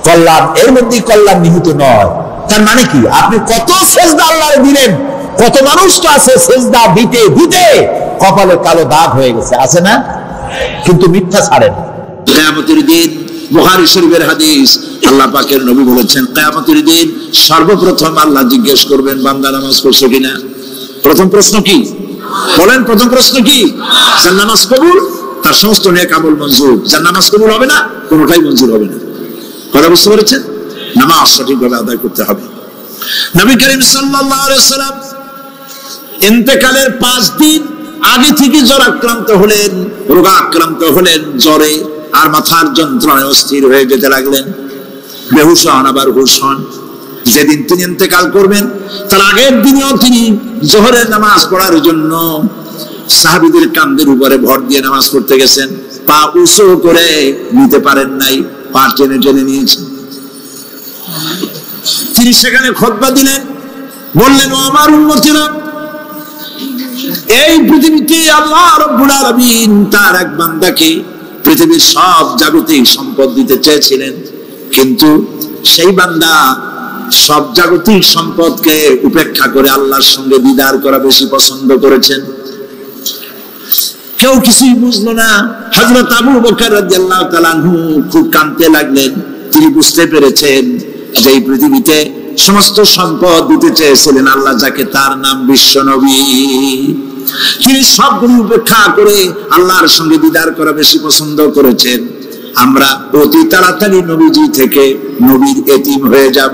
[SPEAKER 1] কল্যাণ। এর মধ্যে কল্যাণ নিহিত নয়। তার মানে কি, আপনি কত সেজদা আল্লাহরে দিলেন, কত মানুষ তো আছে সেজদা দিতে দিতে কপালে কালো দাগ হয়ে গেছে, আছে না? কিন্তু মিথ্যা ছাড়েন। কিয়ামতের দিন, বুখারী শরীফের হাদিস, আল্লাহ পাকের নবী বলেছেন, কিয়ামতের দিন সর্বপ্রথম আল্লাহ জিজ্ঞেস করবেন বান্দা নামাজ পড়ছে কিনা। প্রথম প্রশ্ন কি বলেন? প্রথম প্রশ্ন কি? যার নামাজ কবুল তার সমস্ত নেক আমল মঞ্জুর, যার নামাজ কবুল হবে না কোনটাই মঞ্জুর হবে না। কথা বুঝতে পেরেছেন? নামাজ সঠিকভাবে আদায় করতে হবে। নবী করিম সাল্লাল্লাহু আলাইহি ওয়াসাল্লাম ইন্তেকালের 5 দিন আগে থেকে জ্বরাক্রান্ত হলেন, রোগাক্রান্ত হলেন, জ্বরে আর মাথার যন্ত্রণায় অস্থির হয়ে যেতে লাগলেন, বেহুশ হন আবার হুশ হন। যেদিন তিনি ইন্তেকাল করবেন তার আগের দিনেও তিনি জোহরের নামাজ পড়ার জন্য সাহাবীদের কাঁধের উপরে ভর দিয়ে নামাজ পড়তে গেছেন। পা উঁচু করে নিতে পারেন নাই, পা টেনে টেনে নিয়েছেন। তিনি সেখানে খুতবা দিলেন, বললেন, ও আমার উম্মতেরা, এই পৃথিবীতে আল্লাহ রাব্বুল আলামিন তার এক বান্দাকে পৃথিবীর সব জাগতিক সম্পদ দিতে চেয়েছিলেন, কিন্তু সেই বান্দা সব জাগতিক সম্পদকে উপেক্ষা করে আল্লাহর সঙ্গে দিদার করা বেশি পছন্দ করেছেন। কেউ কিছুই বুঝলো না। হযরত আবু বকর রাদিয়াল্লাহু তাআলা আনহু খুব কাঁদতে লাগলেন। তিনি বুঝতে পেরেছেন যে এই পৃথিবীতে সমস্ত সম্পদ দিতে চেয়েছিলেন আল্লাহ, যাকে তার নাম বিশ্ব নবী, তিনি সবগুলো উপেক্ষা করে আল্লাহর সঙ্গে দিদার করা বেশি পছন্দ করেছেন। আমরা অতি তাড়াতাড়ি নবীজি থেকে নবীর এতিম হয়ে যাব।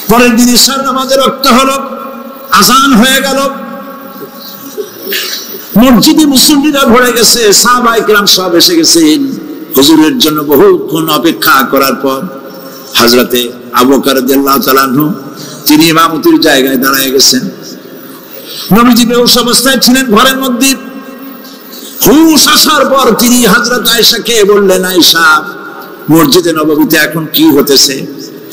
[SPEAKER 1] পরের দিন ঈশার নামাজের ওয়াক্ত হলো, আযান হয়ে গেল, মসজিদে মুসল্লিরা ভরে গেছে, সাহাবায়ে কেরাম সব এসে গেছেন। হুজুরের জন্য বহুক্ষণ অপেক্ষা করার পর হযরতে আবু বকর রাদিয়াল্লাহু তাআলা আনহু তিনি ইমামতির জায়গায় দাঁড়ায় গেছেন। নবীজি বেহুশ অবস্থায় ছিলেন ঘরের মধ্যে। হুশ আসার পর তিনি হযরত আয়েশাকে বললেন, আয়েশা, মসজিদে নববীতে এখন কি হতেছে?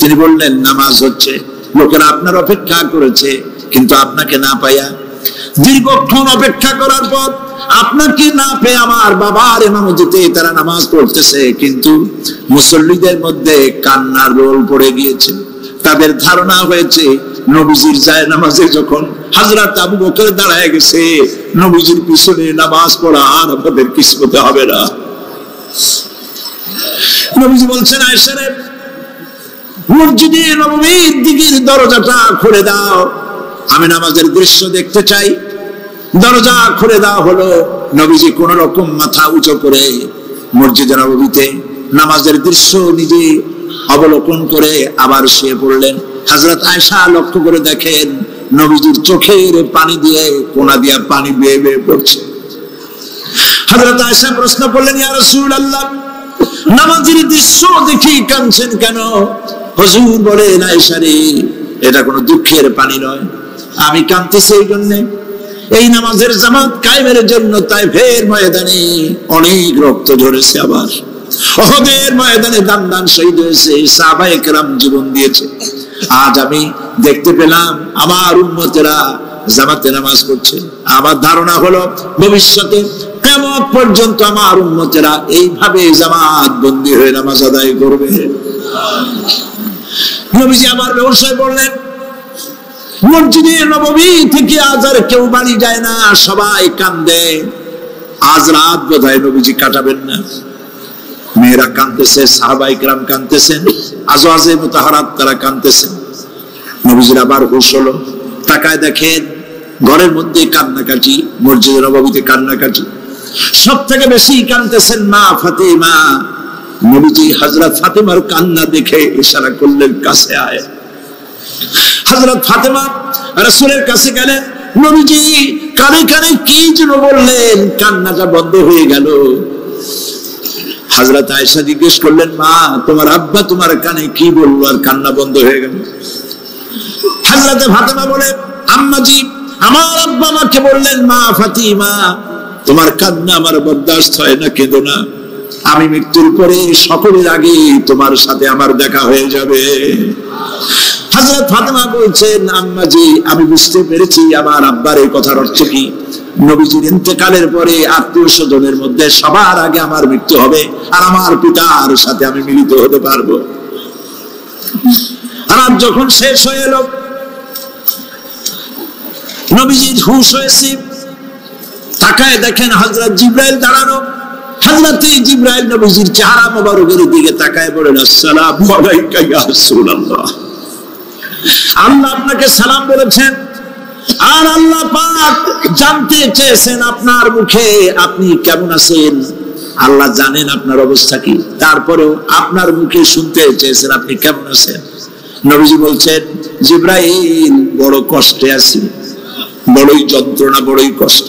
[SPEAKER 1] তিনি বললেন, নামাজ হচ্ছে, লোকেরা আপনার অপেক্ষা করেছে, কিন্তু আপনাকে না পাইয়া দীর্ঘক্ষণ অপেক্ষা করার পর আপনাকে না পেয়ে আমার বাবার ইমামতিতে তারা নামাজ পড়তেছে, কিন্তু মুসল্লিদের মধ্যে কান্নার রোল পড়ে গিয়েছে। তাদের ধারণা হয়েছে নবীজির জায়নামাজে যখন হযরত আবু বকর দাঁড়ায় গেছে, নবীজির পিছনে নামাজ পড়া আর আমাদের কিসমতে হবে না। নবীজি বলছেন, আয়েশা রে, মসজিদে নববীর দিকের দরজাটা খুলে দাও, আমি নামাজের দৃশ্য দেখতে চাই। দরজা খুলে দেওয়া হলো। নবীজি কোন রকম মাথা উঁচু করে মসজিদে নববীতে নামাজের দৃশ্য নিজে অবলোকন করে আবার শুয়ে পড়লেন। হযরত আয়েশা লক্ষ্য করে দেখেন নবীজির চোখের পানি দিয়ে কোনা দিয়ে পানি বেয়ে বেয়ে পড়ছে। হযরত আয়েশা প্রশ্ন করলেন, ইয়া রাসূলুল্লাহ, নামাজের দৃশ্য দেখি কাঁদছেন কেন? হুজুর বলেন, আয়েশা রে, এটা কোনো দুঃখের পানি নয়, আমি কাঁদতেছি এই জন্যে, এই নামাজের জামাত কায়েমের জন্য তাইফের ময়দানে অনেক রক্ত ঝরেছে, আবার উহুদের ময়দানে দান দান শহীদ হয়েছে, সাহাবায়ে কেরাম জীবন দিয়েছে। আজ আমি দেখতে পেলাম আমার উম্মতেরা জামাতে নামাজ পড়ছে। আমার ধারণা হলো ভবিষ্যতে কিয়ামত পর্যন্ত আমার উম্মতেরা এইভাবে জামাত বন্দী হয়ে নামাজ আদায় করবে। নবীজি আবার ব্যবসায় বললেন, মসজিদে নববী থেকে আজ আর কেউ বাড়ি যায় না, সবাই কান্দে। আজ রাত বোধহয় নবীজি কাটাবেন না। মেয়েরা কাঁদতেছে, সাহাবায়ে কেরাম কাঁদতেছেন, আজওয়াজে মুতাহারাত তারা কাঁদতেছেন। নবীজির আবার হুঁশ হলো, তাকায় দেখেন ঘরের মধ্যে কান্নাকাটি, মসজিদে নববীতে কান্নাকাটি। সব থেকে বেশি কাঁদতেছেন মা ফাতেমা। নবীজি হযরত ফাতেমার কান্না দেখে ইশারা করলেন, কাছে আয়। হযরত ফাতেমা রাসূলের কাছে গেলেন, নবীজি কানে কানে কি যেন বললেন, কান্নাটা বন্ধ হয়ে গেল। হযরত আয়েশা জিজ্ঞেস করলেন, মা তোমার আব্বা তোমার কানে কি বললো আর কান্না বন্ধ হয়ে গেল? হযরত ফাতেমা বলে, আম্মাজি আমার আব্বা আমাকে বললেন, মা ফাতিমা তোমার কান্না আমার বরদাস্ত হয় না, কেঁদো না, আমি মৃত্যুর পরে সকলের আগে তোমার সাথে আমার দেখা হয়ে যাবে। হযরত ফাতেমা বলছেন, আম্মাজি আমি বুঝতে পেরেছি আমার আব্বার এই কথার অর্থ কি। নবীজির ইন্তেকালের পরে আত্মীয় স্বজনের মধ্যে সবার আগে আমার মৃত্যু হবে আর আমার পিতার সাথে আমি মিলিত হতে পারবো। আর যখন শেষ হয়ে এলো, নবীজির হুঁশ হয়েছে, তাকায় দেখেন হযরত জিবরাইল দাঁড়ানো। হযরত জিবরাইল নবীজির চেহারা মোবারকের দিকে তাকায় বলেন, আসসালামু আলাইকা ইয়া রাসূলুল্লাহ, আল্লাহ আপনাকে সালাম বলেছেন। আর আল্লাহ পাক জানতে চেয়েছেন আপনার মুখে আপনি কেমন আছেন। আল্লাহ জানেন আপনার অবস্থা কি, তারপরেও আপনার মুখে শুনতে চেয়েছেন আপনি কেমন আছেন। নবীজি বলছেন, জিবরাইল বড় কষ্টে আছি, বড়ই যন্ত্রণা, বড়ই কষ্ট।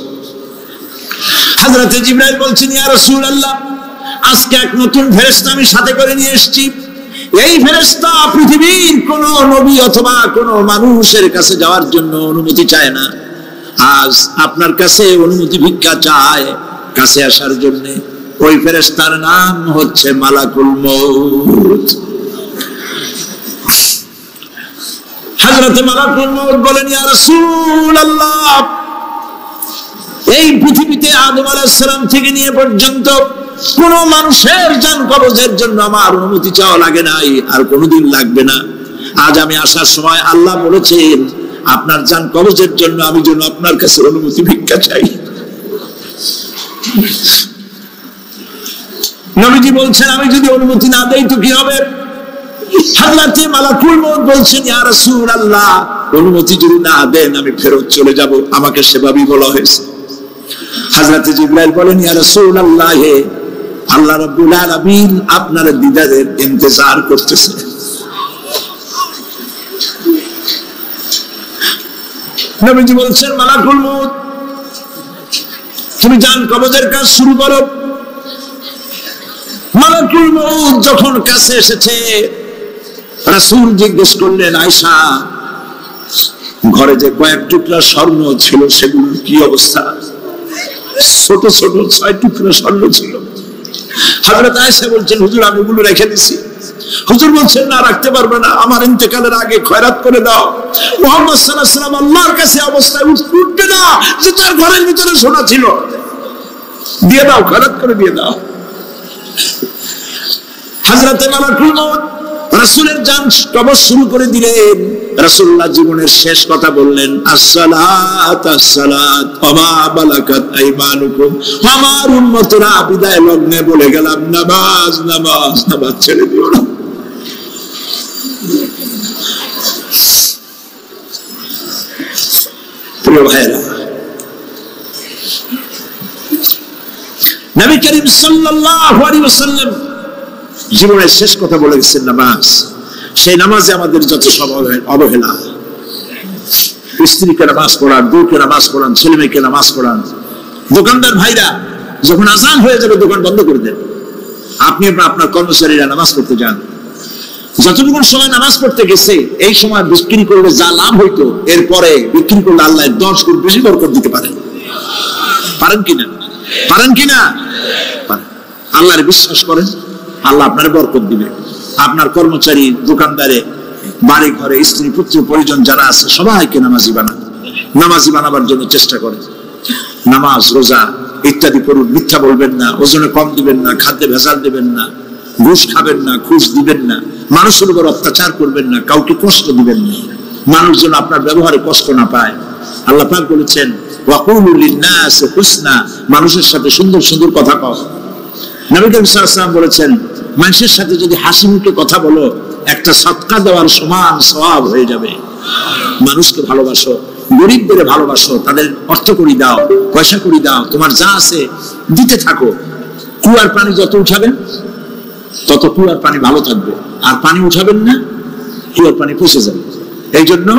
[SPEAKER 1] হযরত জিবরাইল বলছেন, ইয়া রাসূলুল্লাহ আজকে এক নতুন ফেরেশতা আমি সাথে করে নিয়ে এসেছি। এই ফেরেশতা পৃথিবীর কোন নবী অথবা কোন মানুষের কাছে যাওয়ার জন্য অনুমতি চায় না, আজ আপনার কাছে অনুমতি ভিক্ষা চায় কাছে আসার জন্য। ওই ফেরেশতার নাম হচ্ছে মালাকুল মউত। হযরত মালাকুল মউত বলেন, ইয়া রাসূলুল্লাহ এই পৃথিবীতে আদম আলাইহিস সালাম থেকে নিয়ে পর্যন্ত কোন মানুষের জান কবজের জন্য আমার অনুমতি চাওয়া লাগে নাই, আর কোনোদিন লাগবে না। আজ আমি আসার সময় আল্লাহ বলেছেন আপনার জান কবজের জন্য আমি যেন আপনার কাছে অনুমতি ভিক্ষা চাই। নবীজি বলছেন, আমি যদি অনুমতি না দেই তো কি হবে? হযরত মালাকুল মউত বলছেন, ইয়া রাসূলুল্লাহ অনুমতি যদি না দেন আমি ফেরত চলে যাব, আমাকে সেভাবেই বলা হয়েছে। হযরত জিবরাইল বলেন, ইয়া রাসূলুল্লাহ আল্লাহ রাব্বুল আলামিন আপনার দিদারের ইন্তজার করতেছে। নবীজি বলছেন, মালাকুল মউত তুমি জান কবজের কাজ শুরু করো। মালাকুল মউত যখন কাছে এসেছে, রাসূল জিজ্ঞেস করলেন, আয়েশা ঘরে যে কয়েক টুকরা স্বর্ণ ছিল সেগুলোর কি অবস্থা? ছোট ছোট 6 টুকরা স্বর্ণ ছিল। হযরত আয়েশা বলছেন, হুজুর আমি এগুলো রেখে দিছি। হুজুর বলছেন, না রাখতে পারবে না, আমার ইন্তেকালের আগে খয়রাত করে দাও। মুহাম্মদ সাল্লাল্লাহু আলাইহি ওয়াসাল্লাম আল্লাহর কাছে অবস্থায় উঠবে না যে তার ঘরের ভিতরে সোনা ছিল, দিয়ে দাও, খয়রাত করে দিয়ে দাও। হযরত মালাকুল মউত রাসূলের জান কবজ শুরু করে দিলেন। রাসূলুল্লাহ জীবনের শেষ কথা বললেন, আসসালাত আসসালাত ওয়া মা বালাকাত আইমানুকুম। আমার উম্মতরা বিদায় লগ্নে বলে গেলাম, নামাজ নামাজ নামাজ ছেড়ে দিও না। প্রিয় ভাইরা, নবী করিম সাল্লাল্লাহু আলাইহি ওয়াসাল্লাম জীবনের শেষ কথা বলে গেছেন নামাজ। সেই নামাজে আমাদের যত সব অবহেলা, স্ত্রীকে নামাজ পড়ান, বউকে নামাজ পড়ান, ছেলে মেয়েকে নামাজ পড়ান। দোকানদার ভাইরা যখন আজান হয়ে যাবে দোকান বন্ধ করে দেন, আপনি আপনার কর্মচারীরা নামাজ পড়তে যান। যতটুকু সময় নামাজ পড়তে গেছে এই সময় বিক্রি করলে যা লাভ হইতো এরপরে বিক্রি করলে আল্লাহ 10 গুণ বেশি বরকত দিতে পারেন। পারেন কিনা? পারেন কিনা? আল্লাহর বিশ্বাস করেন, আল্লাহ আপনার বরকত দিবে। আপনার কর্মচারী, দোকানদারে, বাড়ি ঘরে স্ত্রী পুত্র পরিজন যারা আছে সবাইকে নামাজি বানান। নামাজি বানাবার জন্য চেষ্টা করেন। নামাজ রোজা ইত্যাদি করুন। মিথ্যা বলবেন না, ওজনে কম দিবেন না, খাদ্যে ভেজাল দিবেন না, ঘুষ খাবেন না, ঘুষ দিবেন না, মানুষের উপর অত্যাচার করবেন না, কাউকে কষ্ট দিবেন না, মানুষ যেন আপনার ব্যবহারে কষ্ট না পায়। আল্লাহ পাক বলেছেন, ওয়াকুলু লিন-নাস হুসনা, মানুষের সাথে সুন্দর সুন্দর কথা কও। নবী করিম সাল্লাল্লাহু আলাইহি ওয়াসাল্লাম বলেছেন, মানুষের সাথে যদি হাসি মুখে কথা বলো একটা সদকা দেওয়ার সমান সওয়াব হয়ে যাবে। মানুষকে ভালোবাসো, গরিবদের ভালোবাসো, তাদের অর্থ করি দাও, পয়সা করি দাও, তোমার যা আছে দিতে থাকো। কুয়ার পানি যত উঠাবেন তত কুয়ার পানি ভালো থাকবে, আর পানি উঠাবেন না কুয়ার পানি পচে যাবে। এই জন্য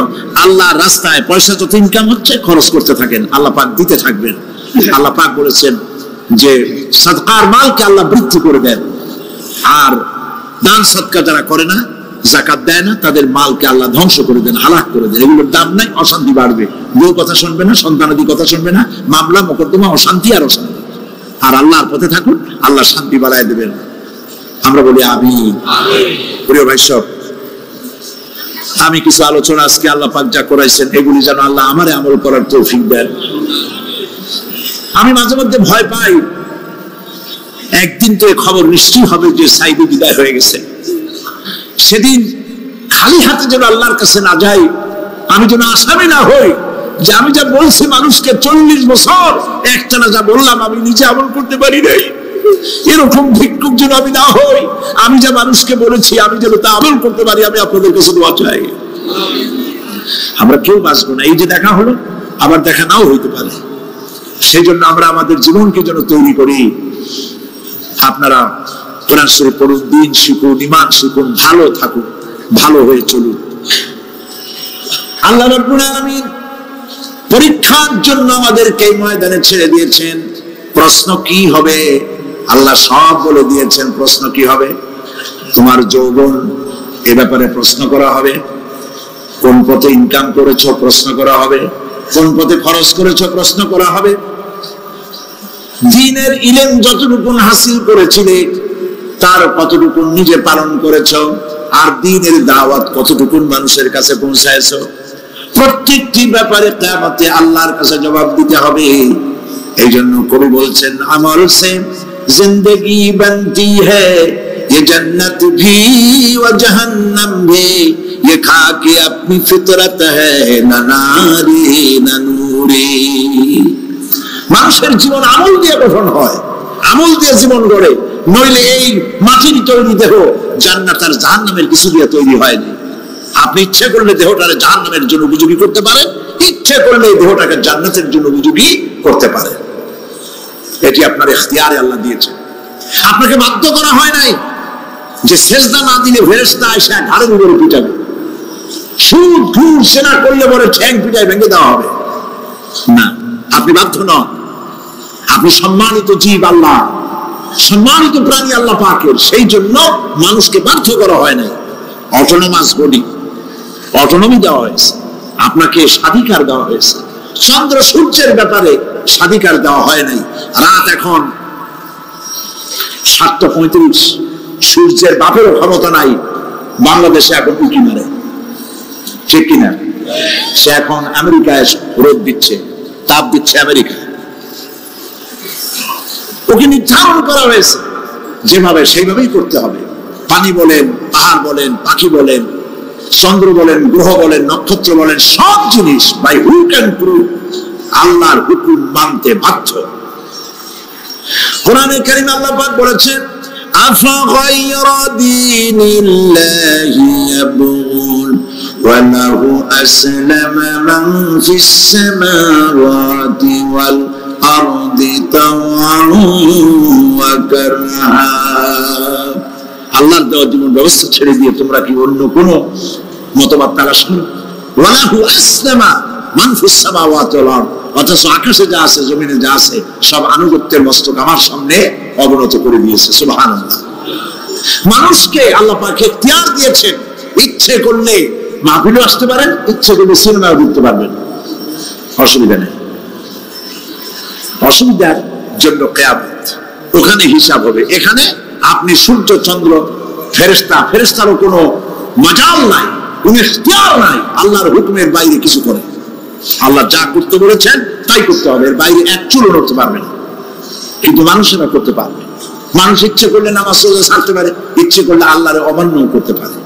[SPEAKER 1] আল্লাহর রাস্তায় পয়সা যত ইনকাম হচ্ছে খরচ করতে থাকেন, আল্লাহ পাক দিতে থাকবেন। আল্লাহ পাক বলেছেন যে সাদকার মালকে আল্লাহ বৃদ্ধি করে দেন, আর দান সদকা যারা করে না, যাকাত দেয় না, তাদের মালকে আল্লাহ ধ্বংস করে দেন, হালাক করে দেন। এগুলোর দাম নাই, অশান্তি বাড়বে, বউ কথা শুনবে না, সন্তানাদি কথা শুনবে না, মামলা মোকদ্দমা, অশান্তি আর অশান্তি। আর আল্লাহর পথে থাকুন, আল্লাহ শান্তি বাড়ায় দেবেন। আমরা বলি আমিন। প্রিয় ভাই সব, আমি কিছু আলোচনা আজকে আল্লাহ পাক যা করাইছেন এগুলি যেন আল্লাহ আমারে আমল করার তৌফিক দেন। আমি মাঝে মধ্যে ভয় পাই, একদিন তো এই খবর নিশ্চয়ই হবে যে সাইদু বিদায় হয়ে গেছে। সেদিন খালি হাতে যেন আল্লাহর কাছে না যাই, আমি যেন আসামি না হই যে আমি যা বলছি মানুষকে 40 বছর একটানা যা বললাম আমি নিজে আমল করতে পারি নাই। এরকম ভিক্ষুক যেন আমি না হই, আমি যা মানুষকে বলেছি আমি যেন তা আমল করতে পারি। আমি আপনাদের কাছে দোয়া চাই। আমরা কেউ বাঁচবো না, এই যে দেখা হলো আবার দেখা নাও হইতে পারে। সেই জন্য আমরা আমাদের জীবনকে যেন তৈরি করি। আপনারা কোরআন শরীফ পড়ুন, দিন শিখুন, ঈমান শিখুন, ভালো থাকুন, ভালো হয়ে চলুন। আল্লাহ রাব্বুল আলামিন পরীক্ষার জন্য আমাদেরকে এই ময়দানে ছেড়ে দিয়েছেন। প্রশ্ন কি হবে আল্লাহ সব বলে দিয়েছেন। প্রশ্ন কি হবে? তোমার যৌবন, এ ব্যাপারে প্রশ্ন করা হবে। কোন পথে ইনকাম করেছো প্রশ্ন করা হবে। কোন পথে খরচ করেছো প্রশ্ন করা হবে। দ্বীনের ইলম যতটুকু হাসিল করেছিলে তার কতটুকু নিজে পালন করেছো, আর দ্বীনের দাওয়াত কতটুকু মানুষের কাছে পৌঁছায়ছো। প্রত্যেকটি ব্যাপারে কিয়ামতে আল্লাহর কাছে জবাব দিতে হবে। এই জন্য কবি বলছেন, আমল সে জিন্দেগি বনতি হ্যায়, ये जन्नत भी व जहन्नम भी, ये खाके अपनी फितरत है, ना नारी ना नूरी। মানুষের জীবন আমল দিয়ে গঠন হয়, আমল দিয়ে জীবন গড়ে। নইলে এই মাটির তৈরি দেহ জান্নাত আর জাহান্নামের কিছু দিয়ে তৈরি হয়নি। আপনি ইচ্ছে করলে দেহটাকে জাহান্নামের জন্য উপযোগী করতে পারেন, ইচ্ছে করলে এই দেহটাকে জান্নাতের জন্য উপযোগী করতে পারেন। এটি আপনার ইখতিয়ারে আল্লাহ দিয়েছে, আপনাকে বাধ্য করা হয় নাই যে সেজদা না দিলে ফেরেশতা এসে ঘাড়ের উপরে পিটাবে, সুদ ঘুষ সেনা করলে পরে ঠ্যাং পিটায় ভেঙে দেওয়া হবে না। আপনি বাধ্য নন। আপনি সম্মানিত জীব, আল্লাহ সম্মানিত প্রাণী আল্লাহ পাকের। সেই জন্য মানুষকে বাধ্য করা হয় নাই। অটোনমাস বডি, অটোনমি দেওয়া হয়েছে, আপনাকে স্বাধিকার দেওয়া হয়েছে। চন্দ্র সূর্যের ব্যাপারে স্বাধিকার দেওয়া হয় নাই। রাত এখন 7:35, সূর্যের বাপেরও ক্ষমতা নাই বাংলাদেশে এখন উঁকি মারে, ঠিক কিনা? সে এখন আমেরিকায় রোদ দিচ্ছে, তাপ দিচ্ছে আমেরিকা। ওকে নির্ধারণ করা হয়েছে যেভাবে, সেইভাবেই করতে হবে। পানি বলেন, পাহাড় বলেন, পাখি বলেন, চন্দ্র বলেন, গ্রহ বলেন, নক্ষত্র বলেন, সব জিনিস বাই হুক এন্ড ক্রুক আল্লাহর হুকুম মানতে বাধ্য। কোরআনে কারীমে আল্লাহ পাক বলেছেন, আফা গায়রা দীনিল্লাহি ইয়াবগুন ওয়া লাহু আসলামা মান ফিস সামাওয়াতি ওয়াল আরদি তাওআন ওয়া কারহা। আল্লাহর দেওয়া জীবন ব্যবস্থা ছেড়ে দিয়ে তোমরা কি অন্য কোন মতবাদ তালাশ করো? ওয়া লাহু আসলামা মান ফিস সামাওয়াতি ওয়াল আরদ, অথচ আকাশে যা আছে, জমিনে যা আছে, সব আনুগত্যের মস্তক আমার সামনে অবনত করে দিয়েছে। সুবহানাল্লাহ। মানুষকে আল্লাহ পাক ইখতিয়ার দিয়েছেন। ইচ্ছে করলে মাহফিলে আসতে পারেন, ইচ্ছে করলে সিনেমাও দেখতে পারবেন, অসুবিধা নেই। অসুবিধার জন্য কিয়ামত, ওখানে হিসাব হবে। এখানে আপনি সূর্য চন্দ্র ফেরেশতা, ফেরেশতারও কোনো মাজাল নাই, কোনো ইখতিয়ার নাই আল্লাহর হুকুমের বাইরে কিছু করে। আল্লাহ যা করতে বলেছেন তাই করতে হবে, এর বাইরে এক চুলও নড়তে পারবে না। কিন্তু মানুষেরা করতে পারবে। মানুষ ইচ্ছে করলে নামাজ রোজা ছাড়তে পারে, ইচ্ছে করলে আল্লাহর অমান্য করতে পারে।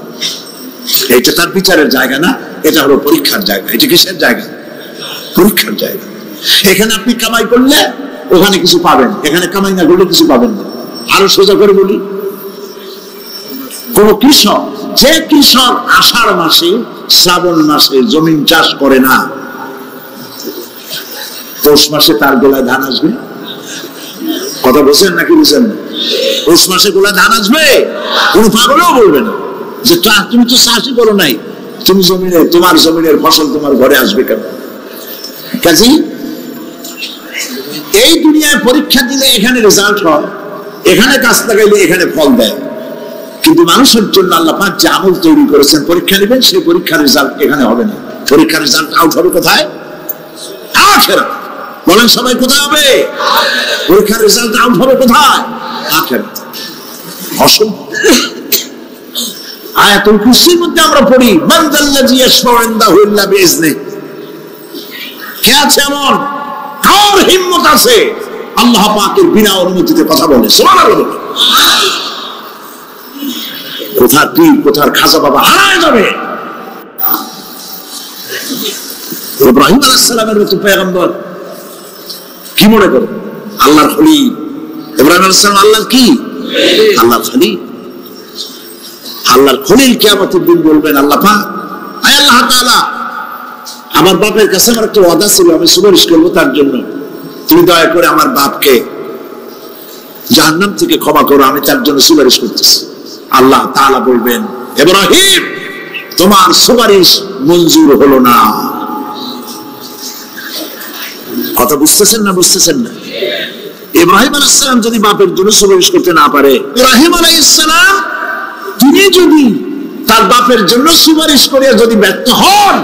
[SPEAKER 1] এটা তার বিচারের জায়গা না, এটা হলো পরীক্ষার জায়গা। এটা কিসের জায়গা? পরীক্ষার জায়গা। এখানে আপনি কামাই করলে ওখানে কিছু পাবেন, এখানে কামাই না করলে কিছু পাবেন না। আরো সোজা করে বলি, কোন কৃষক, যে কৃষক আষাঢ় মাসে শ্রাবণ মাসে জমিন চাষ করে না, পৌষ মাসে তার গোলায় ধান আসবে? কথা বলছেন নাকি বুঝছেন না? পৌষ মাসে গোলায় ধান আসবে? কোন পাগলও বলবে না যে তুমি তো চাষই করো নাই, তুমি জমিনে, তোমার জমিনের ফসল তোমার ঘরে আসবে কেন? কাজেই এই দুনিয়ায় পরীক্ষা দিলে এখানে রেজাল্ট হয়, এখানে কাজ লাগাইলে এখানে ফল দেয়। কিন্তু মানুষের জন্য আল্লাহ পাক যে আমল তৈরি করেছেন, পরীক্ষা নেবেন, সেই পরীক্ষার রেজাল্ট এখানে হবে না। পরীক্ষার রেজাল্ট আউট হবে কোথায়? আখিরাত। বলেন সবাই, কোথায় হবে? পরীক্ষার রেজাল্ট আউট হবে কোথায়? আখিরাত। অসম্ভব। আয়াতুল কুরসির মধ্যে আমরা পড়ি, মান যাল্লাযী ইয়াশফাউ ইনদাহু ইল্লা বিইজনিহি। কে আছে এমন? কার হিম্মত আছে আল্লাহ পাকের বিনা অনুমতিতে কথা বলে? সুবহানাল্লাহ। কোথার পীর, কোথার খাজা বাবা হারায় যাবে। ইব্রাহিম আলাইহিস সালামের মতো পয়গম্বর কি মনে করে? আল্লাহর খলিল। ইব্রাহিম আলাইহিস সালাম আল্লাহর কি? আল্লাহর খলিল। আল্লাহর খলিল কিয়ামতের দিন বলবেন, আল্লাহ পাক, আয় আল্লাহ তাআলা, আমার বাপের কাছে আমার একটা ওয়াদা ছিল, আমি সুপারিশ করবো তার জন্য, তুমি দয়া করে আমার বাপকে জাহান্নাম থেকে ক্ষমা করো, আমি তার জন্য সুপারিশ করতেছি। আল্লাহ তাআলা বলবেন, ইব্রাহিম, তোমার সুপারিশ মঞ্জুর হলো না। কথা বুঝতেছেন না? বুঝতেছেন না? ইব্রাহিম আলাইহিস সালাম যদি বাপের জন্য সুপারিশ করতে না পারে, ইব্রাহিম আলাইহিস সালাম তিনি যদি তার বাপের জন্য সুপারিশ করে যদি ব্যর্থ হন,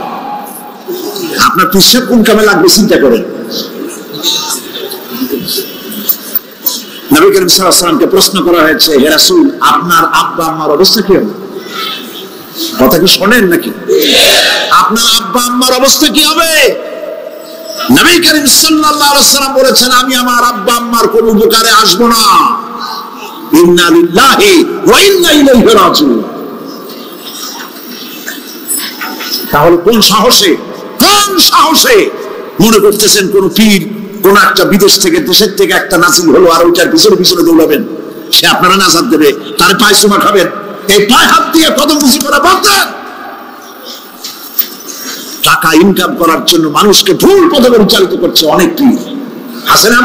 [SPEAKER 1] আপনার পিছনে কোন কামে লাগবে চিন্তা করেন। নবী করিম সাল্লাল্লাহু আলাইহি ওয়াসাল্লামকে প্রশ্ন করা হয়েছে, হে রাসূল, আপনার আব্বা আম্মার অবস্থা কি হবে? কথা কি শোনেন নাকি? আপনার আব্বা আম্মার অবস্থা কি হবে? নবী করিম সাল্লাল্লাহু আলাইহি ওয়াসাল্লাম বলেছেন, আমি আমার আব্বা আম্মার কোনো উপকারে আসবো না। ইন্না লিল্লাহি ওয়া ইন্না ইলাইহি রাজিউন। তাহলে কোন সাহসে মনে করতেছেন কোন পীর কোন একটা বিদেশ থেকে, দেশের থেকে একটা নাসিল হলো আর ওইটার পিছনে পিছনে দৌড়াবেন, সে আপনারা নাজাত দেবে, তার পায়ে চুমা খাবেন? এই পায়ে হাত দিয়ে কদম বুঝি করা বলতেন। টাকা ইনকাম করার জন্য মানুষকে ভুল পথে পরিচালিত করছে অনেক পীর। আছে না?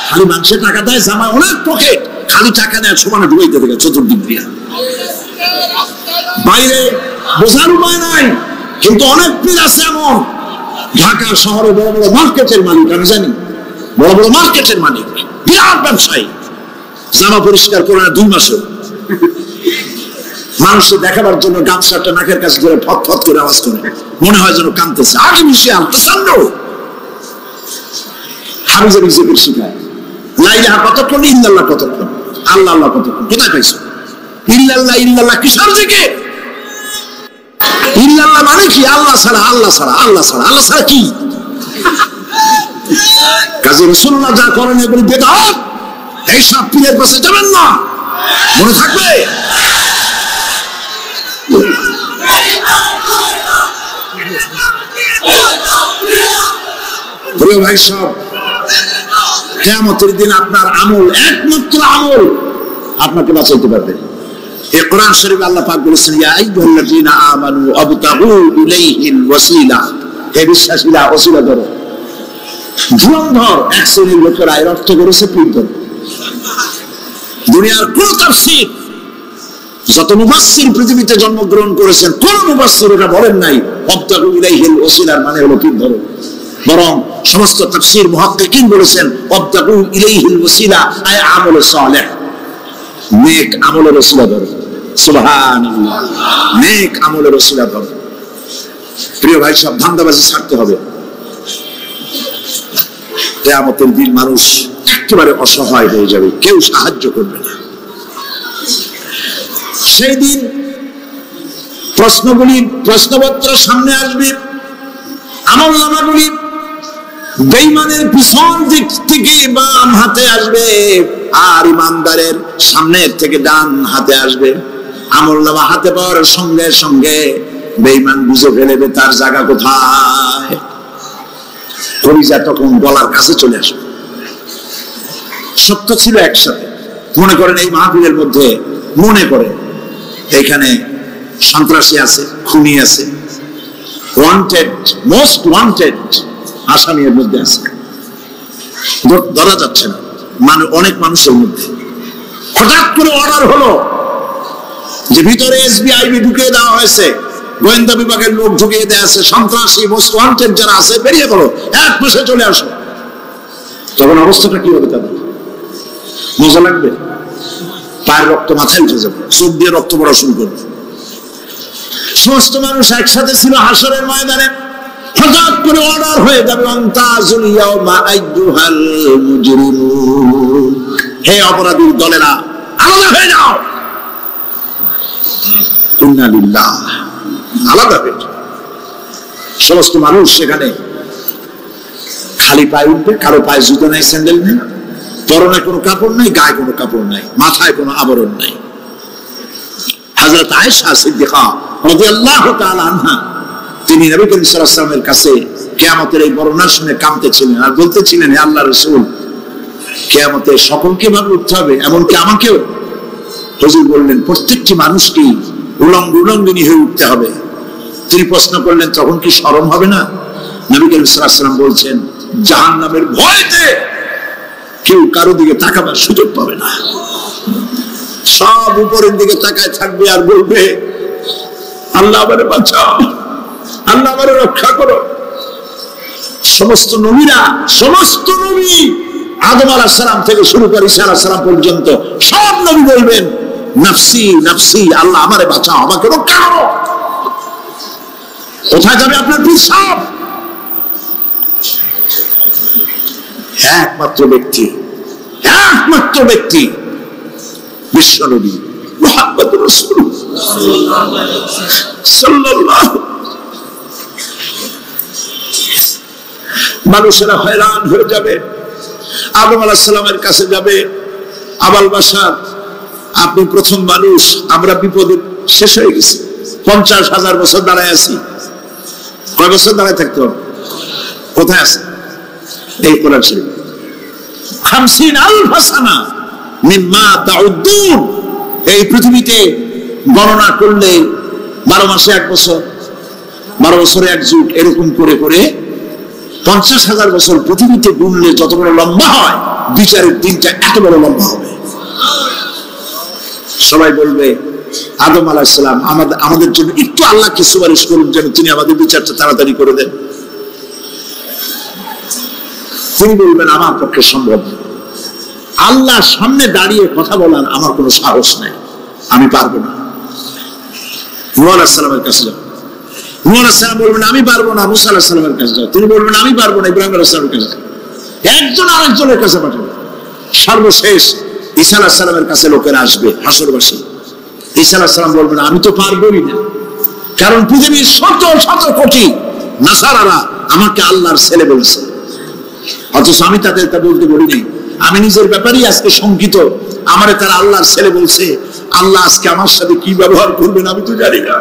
[SPEAKER 1] খালি মানুষের টাকা দেয়, জামায় অনেক পকেট, খালি টাকা নেয়, সমানে ডুবাইতে থাকে চতুর্দিক দিয়ে। বাইরে বোঝার উপায় নাই, কিন্তু অনেক পীর আছে এমন, ঢাকা শহরে বড় বড় মার্কেটের মালিক, আমি জানি, বড় বড় মার্কেটের মালিক, বিরাট ব্যবসায়ী, জামা পরিষ্কার করে না 2 মাসে, মানুষকে দেখাবার জন্য গামছাটা নাকের কাছে ধরে ফট ফট করে আওয়াজ করে, মনে হয় যেন কাঁদতেছে। আগে মিশিয়ে আনতেছেন হাবিজাবি জিকির শিখায়, লা ইলাহা কতক্ষণ, ইল্লাল্লাহ কতক্ষণ, আল্লাহ আল্লাহ কতক্ষণ। কোথায় পাইছো ইল্লাল্লাহ? ইল্লাল্লাহ কিসের জিকির? ইল্লাল্লাহ মানে কি? আল্লাহ ছাড়া, আল্লাহ ছাড়া, আল্লাহ ছাড়া, আল্লাহ ছাড়া কি? কাজী রাসূলুল্লাহ যা করেন এগুলি বেদাত। এই সব পীরের কাছে যাবেন না, মনে থাকবে। প্রিয় ভাই সব, কিয়ামতের দিন আপনার আমল, একমাত্র আমল আপনাকে বাঁচাইতে পারবে। এই কোরআন শরীফে আল্লাহ পাক বলেছেন, ইয়া আইয়ুহাল্লাযীনা আমানু আবতাগু ইলাইহিল ওয়াসিলা, হে বিশ্বাসীরা ওসিলা ধরো। ধুরন্ধর এক শ্রেণীর লোকেরা এর অর্থ করেছে পীর ধরো। দুনিয়ার কোন তাফসীর, যত মুফাসসির পৃথিবীতে জন্মগ্রহণ করেছেন, কোন মুফাসসির এটা বলেন নাই আবতাগু ইলাইহিল ওয়াসিলার মানে হলো পীর ধরো। বরং সমস্ত তাফসীর মুহাক্কিকিন বলেছেন আবতাগু ইলাইহিল ওয়াসিলা আয় আমল সালেহ, নেক আমলের ওসিলা ধরো। সুবহানাল্লাহ, নেক আমলের ওসিলা ধরো। প্রিয় ভাই সব, ধান্দাবাজি ছাড়তে হবে। কিয়ামতের দিন মানুষ একেবারে অসহায় হয়ে যাবে, কেউ সাহায্য করবে না। সেই দিন প্রশ্নপত্র সামনে আসবে, আমলনামাগুলি বেঈমানের পিছন দিক থেকে বাম হাতে আসবে, আর ইমানদারের সামনের থেকে ডান হাতে আসবে। আমলনামা হাতে পাওয়ার সঙ্গে সঙ্গে বেঈমান বুঝে ফেলবে তার জায়গা কোথায়। কলিজা তখন গলার কাছে চলে আসবে। সত্য ছিল একসাথে। মনে করেন এই মাহফিলের মধ্যে, মনে করেন এখানে সন্ত্রাসী আছে, খুনি আছে, ওয়ান্টেড, মোস্ট ওয়ান্টেড আসামি এর মধ্যে আছে, ধরা যাচ্ছে না, মানে অনেক মানুষের মধ্যে। হঠাৎ করে অর্ডার হলো যে ভিতরে এসবিআইবি ঢুকিয়ে দেওয়া হয়েছে, গোয়েন্দা বিভাগের লোক ঢুকিয়ে দেয়া আছে, সন্ত্রাসী মোস্ট ওয়ান্টেড যারা আছে বেরিয়ে পড়ো, 1 মাসে চলে আসো। তখন অবস্থাটা কি হবে তাদের? মজা লাগবে? পায়ের রক্ত মাথায় উঠে যাবে, চোখ দিয়ে রক্ত পড়া শুরু করবে। সমস্ত মানুষ একসাথে ছিল হাসরের ময়দানে। হঠাৎ করে অর্ডার হয়ে যাবে, আনতাজুল ইয়াউমা আইয়ুহাল মুজরিমুন, হে অপরাধীর দলেরা আলাদা হয়ে যাও। ইন্না লিল্লাহ, আলাদা হয়ে যাও। সমস্ত মানুষ সেখানে খালি পায়ে উঠবে, কারো পায়ে জুতো নেই, স্যান্ডেল নেই, পরনে কোনো কাপড় নাই, গায়ে কোনো কাপড় নাই, মাথায় কোনো আবরণ নাই। হযরত আয়েশা সিদ্দিকা রাদিয়াল্লাহু তাআলা আনহা তিনি নবী করিম সাল্লাল্লাহু আলাইহি ওয়াসাল্লামের কাছে কিয়ামতের এই বর্ণনা শুনে কাঁদতেছিলেন আর বলতেছিলেন, হে আল্লাহর রাসূল, কিয়ামতে সকলকে ভাবে উঠতে হবে, এমনকি আমাকেও? হুজুর বললেন, প্রত্যেকটি মানুষকে উলঙ্গিনী হয়ে উঠতে হবে। তিনি প্রশ্ন করলেন, তখন কি শরম হবে না? নবী করিম সাল্লাল্লাহু আলাইহি ওয়াসাল্লাম বলছেন, জাহান্নামের ভয়তে কেউ কারো দিকে তাকাবার সুযোগ পাবে না। সব উপরের দিকে তাকায় থাকবে আর বলবে, আল্লাহ আমারে বাঁচাও, আল্লাহ আমারে রক্ষা করো। সমস্ত নবীরা, সমস্ত নবী আদম আলাইহিস সালাম থেকে শুরু করে ঈসা আলাইহিস সালাম পর্যন্ত সব নবী বলবেন, নাফসি নাফসি, আল্লাহ আমারে বাঁচাও, আমাকে রক্ষা করো। কোথায় যাবে আপনার পিছাব? একমাত্র ব্যক্তি বিশ্বনবী মুহাম্মদুর রাসূলুল্লাহ সাল্লাল্লাহু। মানুষেরা হয়রান হয়ে যাবে, আদম আলাইহিস সালামের কাছে যাবে, আবাল বাশার, আপনি প্রথম মানুষ, আমরা বিপদে শেষ হয়ে গেছি, 50,000 বছর দাঁড়ায় আছি। কয় বছর দাঁড়ায় থাকতে হবে? কোথায় আছে? এই কোরআন শরীফ 50,000 সানা মিম্মা তাউদ্দুন। এই পৃথিবীতে গণনা করলে 12 মাসে 1 বছর, 12 বছরে 1 যুগ, এরকম করে করে 50,000 বছর পৃথিবীতে গুনলে যত বড় লম্বা হয়, বিচারের দিনটা এত বড় লম্বা হবে। সবাই বলবে, আদম আলাইহিস সালাম আমাদের জন্য একটু আল্লাহকে সুপারিশ করুন যেন তিনি আমাদের বিচারটা তাড়াতাড়ি করে দেন। তিনি বলবেন, আমার পক্ষে সম্ভব না, আল্লাহর সামনে দাঁড়িয়ে কথা বলার আমার কোনো সাহস নাই, আমি পারবো না। নূহ আলাইহিস সালামের কাছে যাও, নূহ আলাইহিস সালাম বলবেন, আমি পারবো না। মুসা আলাইহিস সালামের কাছে যাও, তিনি বলবেন, আমি পারবো না। ইব্রাহিম আলাইহিস সালামের কাছে, একজন আরেকজনের কাছে পাঠাবে। সর্বশেষ ঈসা আলাইহিস সালামের কাছে লোকেরা আসবে, হাসরবাসী। ঈসা আলাইহিস সালাম বলবেন, আমি তো পারবোই না, কারণ পৃথিবীর শত শত কোটি নাসারারা আমাকে আল্লাহর ছেলে বলছে, অথচ আমি তাদের তা বলতে বলিনি। আমি নিজের ব্যাপারেই আজকে শঙ্কিত, আমারে তারা আল্লাহর ছেলে বলছে। আল্লাহ আজকে আমার সাথে কি ব্যবহার করবেন আমি তো জানি না,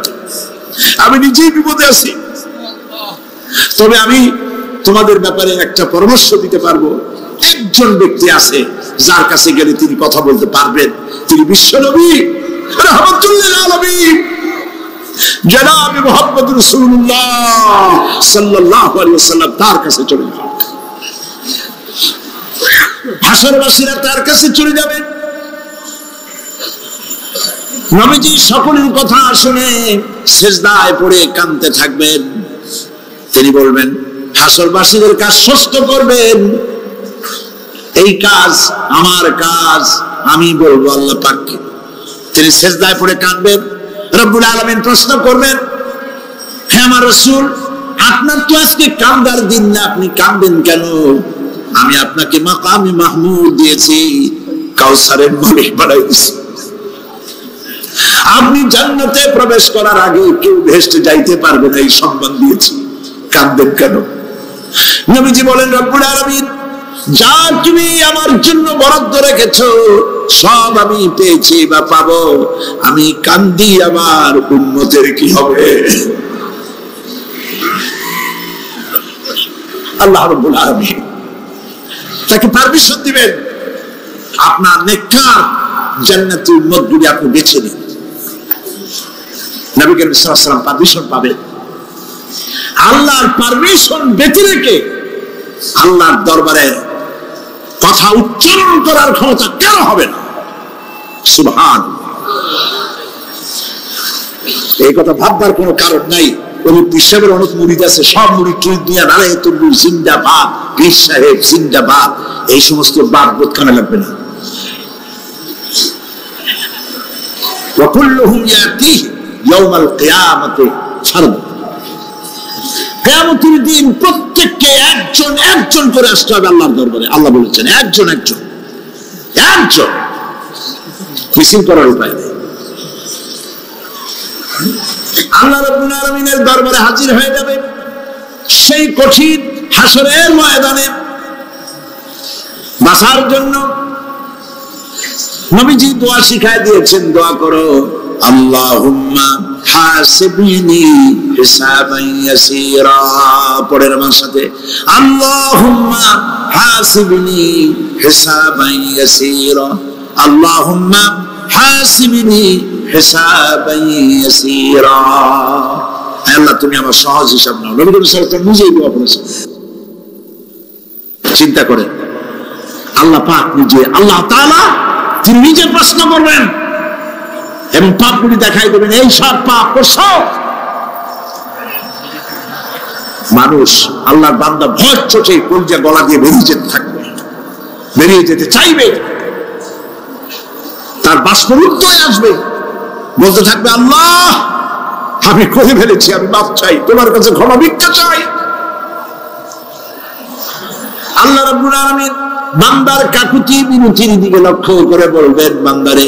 [SPEAKER 1] আমি নিজেই বিপদে আছি। তবে আমি তোমাদের ব্যাপারে একটা পরামর্শ দিতে পারবো, একজন ব্যক্তি আছে যার কাছে গেলে তিনি কথা বলতে পারবেন, তিনি বিশ্বনবী রাহমাতুল লিল আলামিন জনাব মুহাম্মদ রাসূলুল্লাহ সাল্লাল্লাহু আলাইহি ওয়াসাল্লাম। তার কাছে চলে যান, হাসরবাসীরা তার কাছে চলে যাবেন। নবীজি সকলের কথা শুনে সিজদায় পড়ে কাঁদতে থাকবেন। তিনি বলবেন, হাসরবাসীদের কাজ সুস্থ করবেন, এই কাজ আমার কাজ, আমি বলবো আল্লাহ পাককে। তিনি সিজদায় পড়ে কাঁদবেন। রব্বুল আলামিন প্রশ্ন করবেন, হে আমার রাসূল, আপনার তো আজকে কান্দার দিন না, আপনি কাঁদবেন কেন? আমি আপনাকে মাকামে মাহমুদ দিয়েছি, কাউসারের মালিক বানাই দিয়েছি। আপনি জান্নাতে প্রবেশ করার আগে কেউ বেহেশতে যাইতে পারবে না, এই সম্মান দিয়েছি, কাঁদবেন কেন? নবীজি বলেন, রব্বুল আলামিন যা তুমি আমার জন্য বরাদ্দ রেখেছো সব আমি পেয়েছি বা পাবো, আমি কান্দি আমার উম্মতের কি হবে? আল্লাহ রাব্বুল আলামিন তাকে পারমিশন দিবেন, আপনার নেককার জান্নাতুল উম্মত গুলি আপনি বেছে নিন। নবী করিম সাল্লাল্লাহু আলাইহি ওয়াসাল্লাম পারমিশন পাবেন। আল্লাহর পারমিশন ব্যতি রেখে আল্লাহর দরবারে কথা উচ্চারণ করার ক্ষমতা কেন হবে না? সুবহানাল্লাহ। এই কথা ভাববার কোনো কারণ নাই। ওই পিসাবের অনেক মুরিদ আছে, সব মুরিদ টুরিদ নিয়ে নারায় তরুণ জিন্দাবাদ, পীর সাহেব জিন্দাবাদ, এই সমস্ত বাদ বোধ কানে লাগবে না। وكلهم يأتيه يوم القيامة فردا। কিয়ামতের দিন প্রত্যেককে একজন একজন করে আসতে হবে আল্লাহর দরবারে। আল্লাহ বলেছেন একজন একজন একজন, মিছিল করার উপায় নেই। আল্লাহ রাব্বুল আলামিনের দরবারে হাজির হয়ে যাবে সেই কঠিন হাসরের ময়দানে বাঁচার জন্য। নবীজি দোয়া শিখায় দিয়েছেন, দোয়া করো আল্লাহুম্মা হাসিবনি হিসাবান ইয়াসীরা। পড়েন আমার সাথে, আল্লাহুম্মা হাসিবনি হিসাবান ইয়াসীরা, আল্লাহুম্মা হাসিবনি হিসাবান ইয়াসীরা। আল্লাহ তুমি আমার সহজ হিসাব নাও। নবী করিম সাল্লাল্লাহু আলাইহি ওয়াসাল্লাম নিজেই দোয়া করেছেন। চিন্তা করেন, আল্লাহ পাক নিজে, আল্লাহ তাআলা তিনি নিজে প্রশ্ন করবেন এবং পাপগুলি দেখাই দেবেন, এই সব পাপ করছো। মানুষ আল্লাহর বান্দা ভয় চোখে কলজা গলা দিয়ে বেরিয়ে যেতে থাকবে, বেরিয়ে যেতে চাইবে, তার বাষ্পরুদ্ধ হয়ে আসবে, বলতে থাকবে আল্লাহ আমি করে ফেলেছি, আমি মাফ চাই, তোমার কাছে ক্ষমা ভিক্ষা চাই। আল্লাহ রাব্বুল আলামিন বান্দার কাকুতি মিনতির দিকে লক্ষ্য করে বলবেন, বান্দারে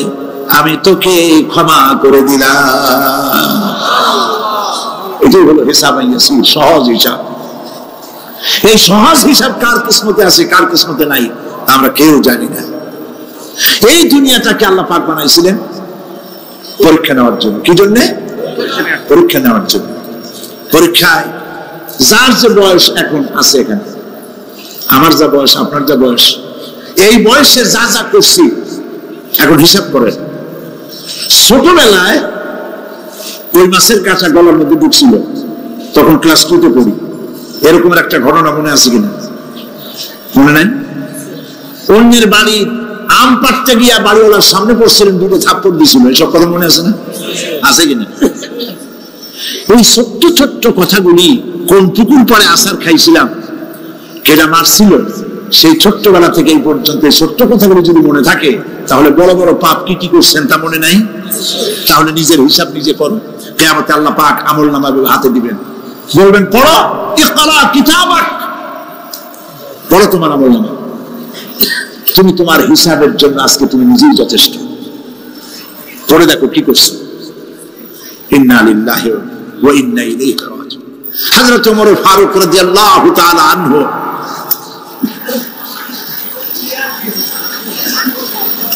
[SPEAKER 1] আমি তোকে ক্ষমা করে দিলাম। এটাই হলো হিসাব ইয়াসির, সহজ হিসাব। এই সহজ হিসাব কার কিসমতে আছে কার কিসমতে নাই আমরা কেউ জানি না। এই দুনিয়াটাকে আল্লাহ পাক বানাইছিলেন পরীক্ষা নেওয়ার জন্য। কি জন্য? পরীক্ষা নেওয়ার জন্য। পরীক্ষায় যার যে বয়স এখন আছে, এখানে আমার যা বয়স, আপনার যা বয়স, এই বয়সে যা যা করছি এখন হিসাব করেন। ছোটবেলায় ওই মাছের কাঁচা গলার মধ্যে ঢুকছিল, তখন ক্লাস 2-তে পড়ি, এরকমের একটা ঘটনা মনে আছে কিনা? মনে নাই? অন্যের বাড়ি আম পাড়তে গিয়া বাড়িওয়ালার সামনে পড়ছিলেন, দুটো থাপ্পড় দিয়েছিল, এসব কথা মনে আছে না? আছে কিনা? ওই ছোট্ট ছোট্ট কথাগুলি কোন পুকুর পরে আসার খাইছিলাম, কেটা মারছিল, সেই ছোট্টবেলা থেকে এই পর্যন্ত এই ছোট্ট কথাগুলো যদি মনে থাকে, তাহলে বড় বড় পাপ কি কি করছেন তা মনে নাই? তাহলে নিজের হিসাব নিজে করো। কিয়ামতে আল্লাহ পাক আমলনামা হাতে দিবেন, বলবেন পড়ো, ইকরা কিতাবাক, পড়ো তোমার আমলনামা। তুমি তোমার হিসাবের জন্য আজকে তুমি নিজেই যথেষ্ট। পড়ে দেখো কি করছো। ইন্না লিল্লাহি ওয়া ইন্না ইলাইহি রাজিউন। হযরত ওমর ফারুক রাদিয়াল্লাহু তাআলা আনহু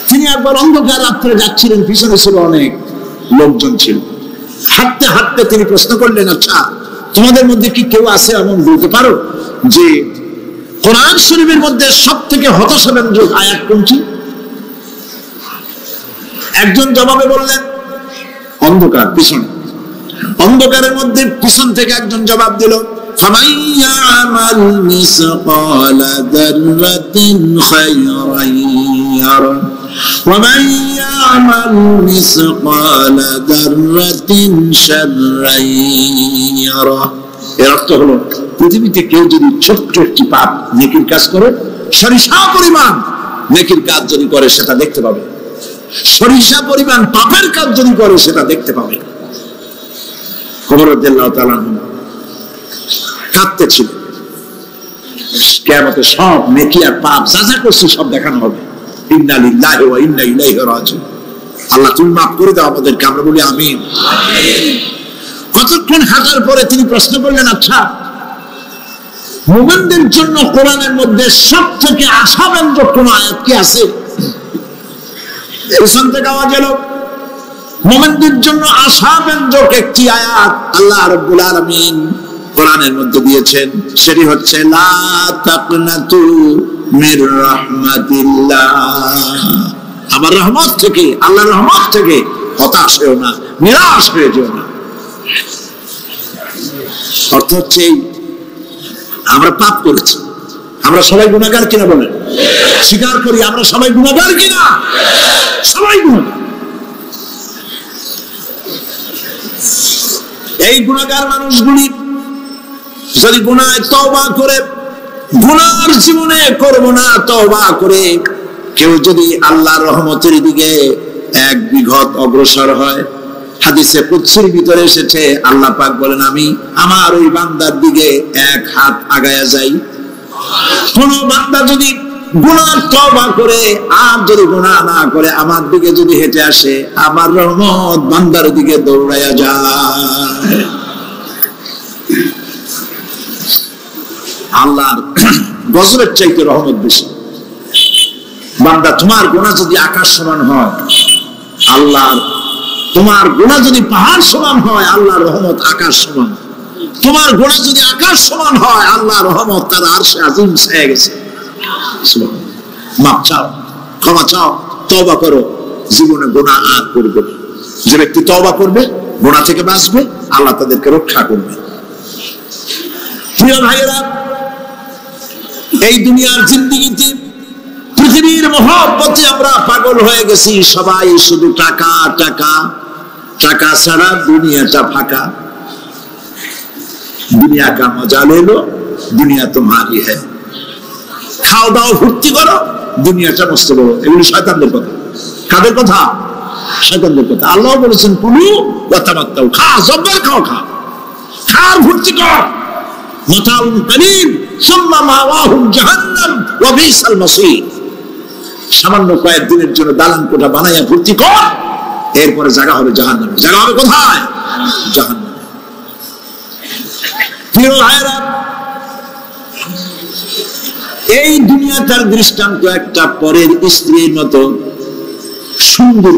[SPEAKER 1] তিনি একবার অন্ধকার রাত্রে যাচ্ছিলেন, পিছনে ছিল অনেক লোকজন ছিল। হাঁটতে হাঁটতে তিনি প্রশ্ন করলেন, আচ্ছা তোমাদের মধ্যে কি কেউ আছে এমন বলতে পারো যে কোরআন শরীফের মধ্যে সব থেকে হতাশাব্যঞ্জক আয়াত কোনটি? একজন জবাবে বললেন, অন্ধকার, পিছনে অন্ধকারের মধ্যে পিছন থেকে একজন জবাব দিল, فَمَنْ يَعْمَلْ مِثْقَالَ ذَرَّةٍ خَيْرًا يَرَهُ وَمَنْ يَعْمَلْ مِثْقَالَ ذَرَّةٍ شَرًّا يَرَهُ। এর অর্থ হলো, পৃথিবীতে কেউ যদি ছোট্ট একটি পাপ নেকির কাজ করে, সরিষা পরিমাণ নেকির কাজ যদি করে সেটা দেখতে পাবে, সরিষা পরিমাণ পাপের কাজ যদি করে সেটা দেখতে পাবে। ওমর রাদিয়াল্লাহু তাআলা কাঁদতে ছিল, কিয়ামতে সব নেকি আর পাপ যা যা করছি সব দেখানো হবে। ইন্না লিল্লাহি ওয়া ইন্না ইলাইহি রাজিউন। আল্লাহ তুমি মাফ করে দাও আমাদেরকে, আমরা বলি আমিন। কতক্ষণ হাঁটার পরে তিনি প্রশ্ন করলেন, আচ্ছা মুমিনদের জন্য কোরআনের মধ্যে সব থেকে আশাব্যঞ্জক কোন আয়াত কি আছে? পিছন থেকে আওয়াজ এলো, মুমিনদের জন্য আশাব্যঞ্জক একটি আয়াত আল্লাহ রাব্বুল আলামিন কোরআনের মধ্যে দিয়েছেন, সেটি হচ্ছে লা তাকনাতু মির রাহমাতিল্লাহ। আমার রহমত থেকে, আল্লাহর রহমত থেকে হতাশ হয়েও না, নিরাশ হয়ে যেও না। অর্থ হচ্ছে আমরা পাপ করেছি, আমরা সবাই গুনাহগার কিনা বলেন? স্বীকার করি আমরা সবাই গুনাহগার কিনা? সবাই গুনাহগার। এই গুনাহগার মানুষগুলি যদি গুনাহে তওবা করে, গুনার জীবনে করব না তওবা করে কেউ যদি আল্লাহর রহমতের দিকে এক বিঘত অগ্রসর হয়, হাদিসে কুদসির ভিতরে এসেছে আল্লাহ পাক বলেন আমি আমার ওই বান্দার দিকে এক হাত আগায়া যাই। কোন বান্দা যদি গুনার তওবা করে আর যদি গুনাহ না করে আমার দিকে যদি হেঁটে আসে, আমার রহমত বান্দার দিকে দৌড়ায়া যায়। আল্লাহর গজবের চাইতে রহমত বেশি। বান্দা তোমার গুনাহ যদি আকাশ সমান হয়, আল্লাহর তোমার গুনাহ যদি পাহাড় সমান হয়, আল্লাহর রহমত আকাশ সমান। তোমার গুনাহ যদি আকাশ সমান হয়, আল্লাহর রহমত তার আরশে আজিম ছেয়ে গেছে। মাপ চাও, ক্ষমা চাও, তওবা করো, জীবনে গুনাহ আর করবে না। যে ব্যক্তি তওবা করবে, গুনাহ থেকে বাঁচবে, আল্লাহ তাদেরকে রক্ষা করবে। প্রিয় ভাইয়েরা, এই দুনিয়ার জিন্দেগিতে পৃথিবীর মহব্বতে আমরা পাগল হয়ে গেছি। সবাই শুধু টাকা টাকা, টাকা ছাড়া দুনিয়াটা ফাঁকা। দুনিয়া কা মজা লে লো, দুনিয়া তোমারি হ্যায়। খাও দাও ফুর্তি করো, দুনিয়াটা নষ্ট করো। এগুলি শয়তানদের কথা। কাদের কথা? শয়তানদের কথা। আল্লাহ বলেছেন কুলু ওয়া তামাত্তাউ, খা, জব্বর খাও, খা, খার ফুর্তি কর। মাতাউন কালিল সুম্মা মাওয়াহুম জাহান্নাম ওয়া বিসাল মাসীর। সামান্য কয়েক দিনের জন্য দালান কোঠা বানাইয়া ফুর্তি কর, এরপরে জায়গা হবে জাহান্নামে। জায়গা হবে কোথায়? জাহান্নামে। প্রিয় ভাইরা, এই দুনিয়াটার দৃষ্টান্ত একটা পরের স্ত্রীর মতো সুন্দর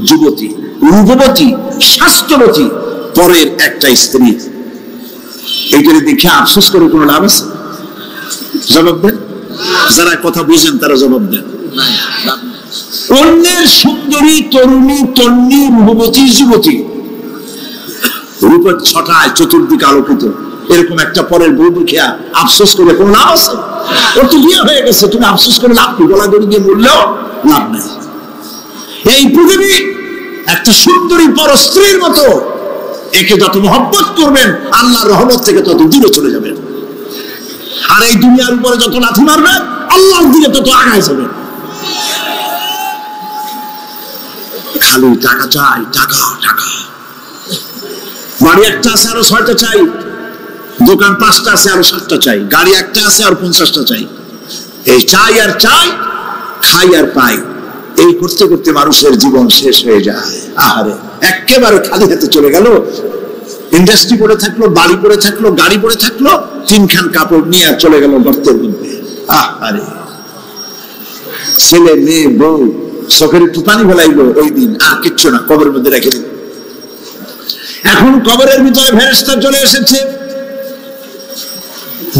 [SPEAKER 1] যুবতী, রূপবতী, স্বাস্থ্যবতী পরের একটা স্ত্রী। এইটারে দেখে আফসোস করে কোনো লাভ আছে? জবাব দেন। যারা কথা বুঝেন তারা জবাব দেন। অন্যের সুন্দরী তরুণী, তন্নি, রূপবতী যুবতী, রূপের ছটায় চতুর্দিকে আলোকিত, এরকম একটা পরের বউ দেখিয়া আফসোস করে কোনো লাভ আছে? ওর তো বিয়ে হয়ে গেছে, তুমি আফসোস করে লাভ কি? গলা দড়ি দিয়ে মরলেও লাভ নাই। এই পৃথিবী একটা সুন্দরী পর স্ত্রীর মতো। একে যত মহব্বত করবেন, আল্লাহর রহমত থেকে তত দূরে চলে যাবেন। আর এই দুনিয়ার উপরে যত লাথি মারবেন, আল্লাহর দিকে তত আগায় যাবেন। খালি টাকা চাই, টাকা টাকা। বাড়ি একটা আছে আরো 6টা চাই, দোকান 5টা আছে আরো 7টা চাই, গাড়ি একটা আছে আর 50টা চাই। এই চাই আর চাই, খাই আর পাই, এই করতে করতে মানুষের জীবন শেষ হয়ে যায়। আহারে, একেবারে খালি হাতে চলে গেল। ইন্ডাস্ট্রি পড়ে থাকলো, বাড়ি পড়ে থাকলো, গাড়ি পড়ে থাকলো, 3খান কাপড় নিয়ে চলে গেল গর্তের মধ্যে। আহারে, ছেলে মেয়ে বউ চোখের একটু পানি ফেলাইলো ওই দিন, আর কিচ্ছু না, কবরের মধ্যে রেখে দিল। এখন কবরের ভিতরে ফেরেশতা চলে এসেছে।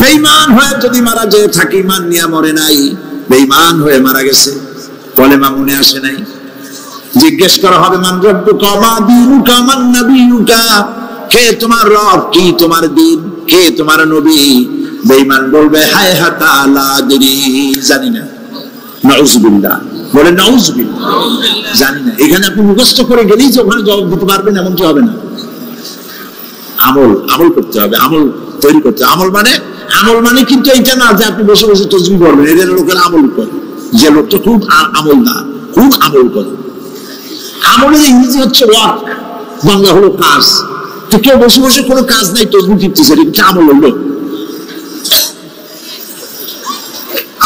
[SPEAKER 1] বেঈমান হয়ে যদি মারা যেয়ে থাকে, ঈমান নিয়ে মরে নাই, বেঈমান হয়ে মারা গেছে, কলেমা মনে আসে নাই। জিজ্ঞেস করা হবে মান রব্বুকা মা দীনুকা মান নবিয়ুকা, কে তোমার রব, কি তোমার দিন, কে তোমার নবী? বেঈমান বলবে হায় হাতা লা আদরি, জানি না। নাউযুবিল্লাহ, বলে নাউযুবিল্লাহ, জানি না। এখানে আপনি মুখস্থ করে গেলেই যে ওখানে জবাব দিতে পারবেন এমনটি হবে না। আমল করতে হবে, আমল তৈরি করতে হবে। আমল মানে কিন্তু এইটা না যে আপনি বসে বসে তসবিহ পড়বেন। এদের লোকের আমল করে, যে লোকটা খুব আমলদার, খুব আমল করে। আমলের ইংরেজি হচ্ছে ওয়ার্ক, বাংলা হলো কাজ। তো কেউ বসে বসে কোনো কাজ নাই, তসবিহ টিপতেছে, এটা আমল হলো?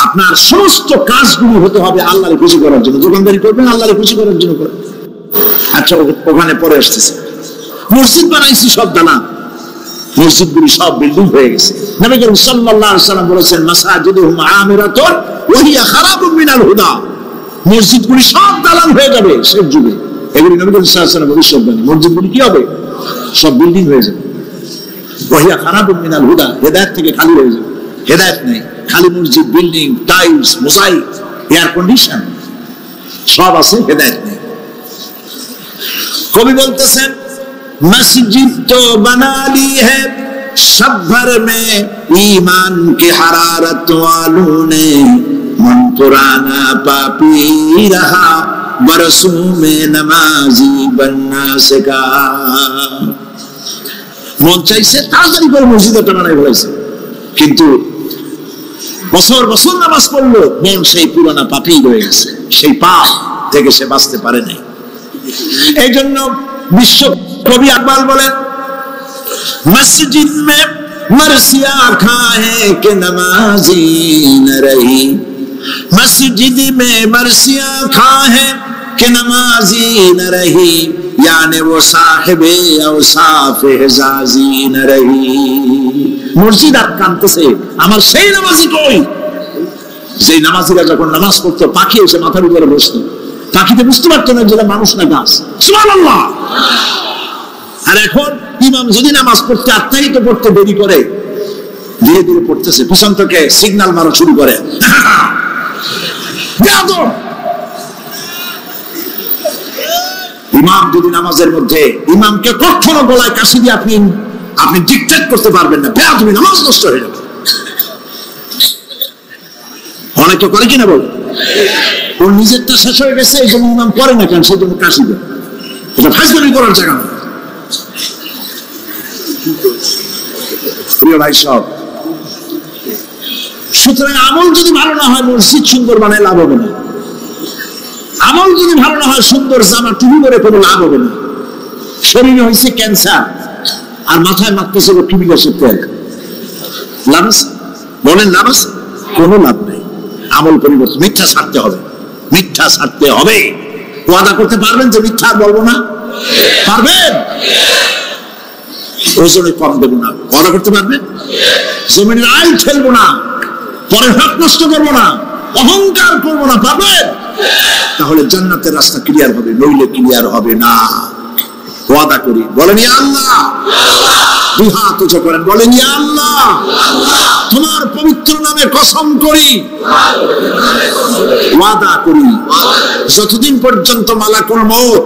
[SPEAKER 1] আপনার সমস্ত কাজগুলো হতে হবে আল্লাহরে খুশি করার জন্য। দোকানদারি করবেন, আল্লাহরে খুশি করার জন্য করবেন। আচ্ছা, ওখানে পরে আসতেছে। মসজিদ বানাইছি সব দালান, মসজিদগুলি সব বিল্ডিং হয়ে গেছে। নবী করিম সাল্লাল্লাহু আলাইহি ওয়াসাল্লাম বলেছেন মাসাজিদুহুম আমিরাতুন ওয়া হিয়া খারাবুম মিনাল হুদা। মসজিদগুলি সব দালান হয়ে যাবে শেষ যুগে। এগুলি নবী করিম সাল্লাল্লাহু আলাইহি ওয়াসাল্লাম ভবিষ্যৎবাণী। মসজিদগুলি কি হবে? সব বিল্ডিং হয়ে যাবে। ওয়া হিয়া খারাবুম মিনাল হুদা, হেদায়েত থেকে খালি হয়ে যাবে। হেদায়েত নেই, খালি মসজিদ, building, tiles, mosaic, air condition সব আছে, হেদায়েত নেই। কবি বলতেছেন मस्जिद तो बना ली है सब भर में ईमान की हरारत वालों ने, मन पुराना पापी रहा बरसों में नमाजी बनना सिखा। মন চাইছে তাড়াতাড়ি করে মসজিদটা বানাই ফেলাইছে, কিন্তু বছর বছর নামাজ পড়লো, মন সেই পুরানা পাপী রয়ে গেছে, সেই পাপ থেকে সে বাঁচতে পারে নাই। এই জন্য বিশ্ব কবি আকবাল বলেন, মসজিদ মে मरसिया खाए के नमाजी न रही, मस्जिद में मरसिया खाए के नमाजी न रही, यानी वो साहिबे औसाफ एजाजी न रही। মসজিদ আটকানতেছে, আমার সেই নামাজি কই? যে নামাজিরা যখন নামাজ পড়তো পাখি এসে মাথার উপরে বসতো, পাখিতে বুঝতে পারতো না যেটা মানুষ না গাছ। সুবহানাল্লাহ। আর এখন ইমাম যদি নামাজ পড়তে আত্মাহিত পড়তে দেরি করে, ধীরে ধীরে পড়তেছে, পিছন থেকে সিগন্যাল মারা শুরু করে। ইমাম যদি নামাজের মধ্যে, ইমামকে কখনো গলায় কাশি দিয়ে আপনি ডিকটেট করতে পারবেন না, তুমি নামাজ নষ্ট হয়ে যাবে। অনেকে করে কিনা বল, ওর নিজেরটা শেষ হয়ে গেছে, এই জন্য ইমাম করে না কেন, সেই জন্য কাশি দেয়। এটা ফাজলামি করার জায়গা না। প্রিয় ভাই সব, সুতরাং আমল যদি ভালো না হয় মসজিদ সুন্দর বানায় লাভ হবে না। আমল যদি ভালো না হয় সুন্দর জামা টুপি করে কোনো লাভ হবে না। শরীরে হয়েছে ক্যান্সার আর মাথায় মারতেছে টিবিলের তেল, লাভ আছে? বলেন লাভ আছে? কোনো লাভ নেই। আমল পরিবর্তন, মিথ্যা ছাড়তে হবে, মিথ্যা ছাড়তে হবে। ওয়াদা করতে পারবেন যে মিথ্যা বলবো না? পারবেন? ওজনে কম দেবো না, ওয়াদা করতে পারবেন? জমিনের আইল ফেলবো না, পরে হক নষ্ট করবো না, অহংকার করবো না, পারবেন? তাহলে জান্নাতের রাস্তা ক্লিয়ার হবে, নইলে ক্লিয়ার হবে না। ওয়াদা করি, বলেন ইয়া আল্লাহ। দুই হাত উঁচু করেন, বলেন ইয়া আল্লাহ, তোমার পবিত্র নামে কসম করি, ওয়াদা করি, যতদিন পর্যন্ত মালাকুল মউত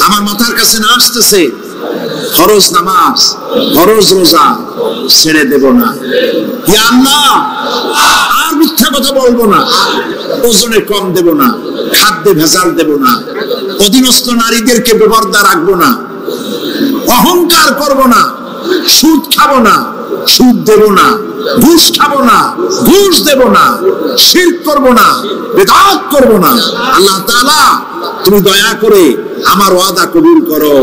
[SPEAKER 1] আমার মাথার কাছে না আসতেছে, ফরজ নামাজ, ফরজ রোজা ছেড়ে দেব না। ইয়া আল্লাহ, আর মিথ্যা কথা বলবো না, ওজনে কম দেব না, খাদ্যে ভেজাল দেব না, অধীনস্থ নারীদেরকে বেপরদা রাখবো না, অহংকার করব না, সুদ খাবো না, সুদ দেব না, ঘুষ খাবো না, ঘুষ দেব না, শিরক করব না, বিদআত করব না। আল্লাহ তাআলা তুমি দয়া করে আমার ওয়াদা কবুল করো,